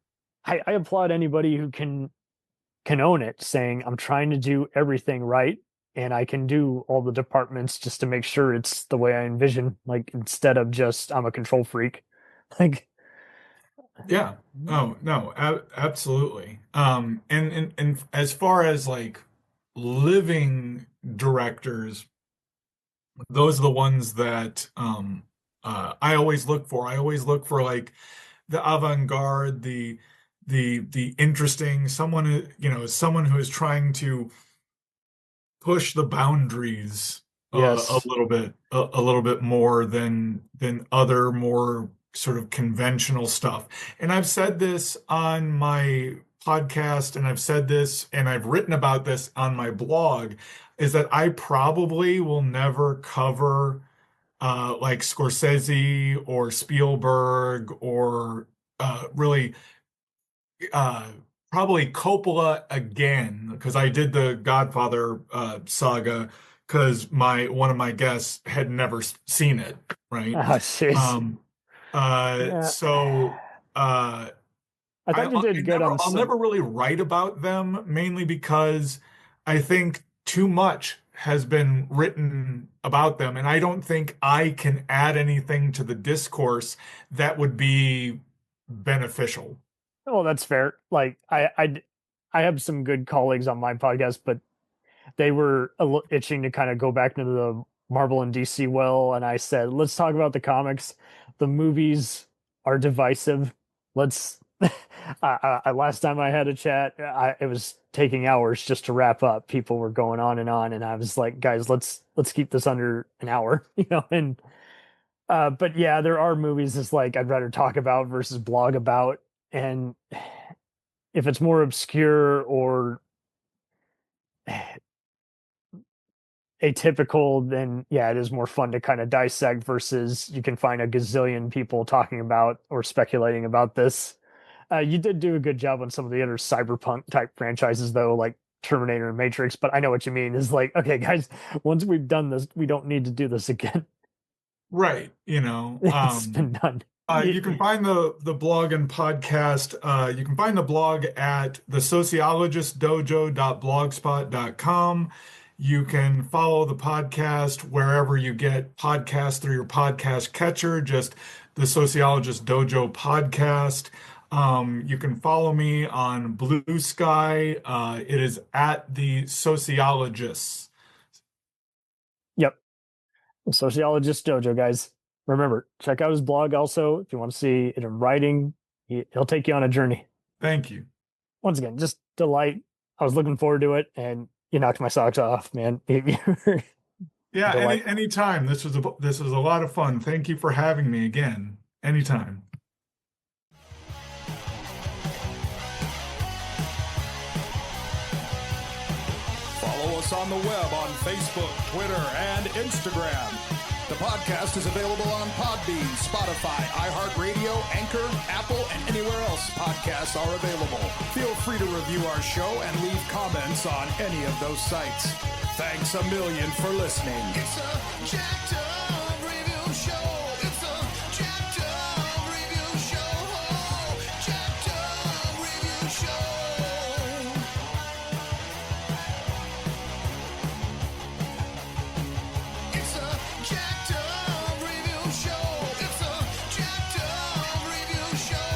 I applaud anybody who can own it, saying I'm trying to do everything right and I can do all the departments just to make sure it's the way I envision. Like instead of just I'm a control freak, like. Yeah. Oh, no, absolutely. And as far as like living directors, those are the ones that I always look for. I always look for like the avant-garde, the interesting, someone who is trying to push the boundaries a Yes. little bit, a little bit more than other more sort of conventional stuff. And I've said this on my podcast, and I've said this, and I've written about this on my blog, is that I probably will never cover like Scorsese or Spielberg or really uh, probably Coppola again because I did the Godfather saga because my one of my guests had never seen it, right? Oh, jeez. Um, Yeah. so I thought you did good on I'll some. never really write about them mainly because I think too much has been written about them, and I don't think I can add anything to the discourse that would be beneficial. Well, that's fair. Like I have some good colleagues on my podcast, but they were itching to kind of go back into the Marvel and DC well, and I said, let's talk about the comics. The movies are divisive. Let's. Last time I had a chat, it was taking hours just to wrap up. People were going on, and I was like, guys, let's keep this under an hour, you know. And but yeah, there are movies that's like I'd rather talk about versus blog about, and if it's more obscure or atypical, then yeah, it is more fun to kind of dissect versus you can find a gazillion people talking about or speculating about this. You did do a good job on some of the other cyberpunk type franchises, though, like Terminator and Matrix. But I know what you mean. Is like, okay, guys, once we've done this, we don't need to do this again. Right. You know, It's been done. you can find the blog and podcast. You can find the blog at thesociologistdojo.blogspot.com. You can follow the podcast wherever you get podcasts through your podcast catcher, just the Sociologist Dojo podcast. You can follow me on Blue Sky. It is at the Sociologists. Yep. The Sociologist Dojo, guys. Remember, check out his blog also if you want to see it in writing. He'll take you on a journey. Thank you. Once again, just delight. I was looking forward to it, and you knocked my socks off, man. Yeah, Delight. anytime. This was a lot of fun. Thank you for having me again. Anytime. Follow us on the web on Facebook, Twitter, and Instagram. The podcast is available on Podbean, Spotify, iHeartRadio, Anchor, Apple, and anywhere else podcasts are available. Feel free to review our show and leave comments on any of those sites. Thanks a million for listening. It's a jacked up review show. It's a jacked up review show. Jacked up review show. It's a jacked up review show. It's a jacked up review show.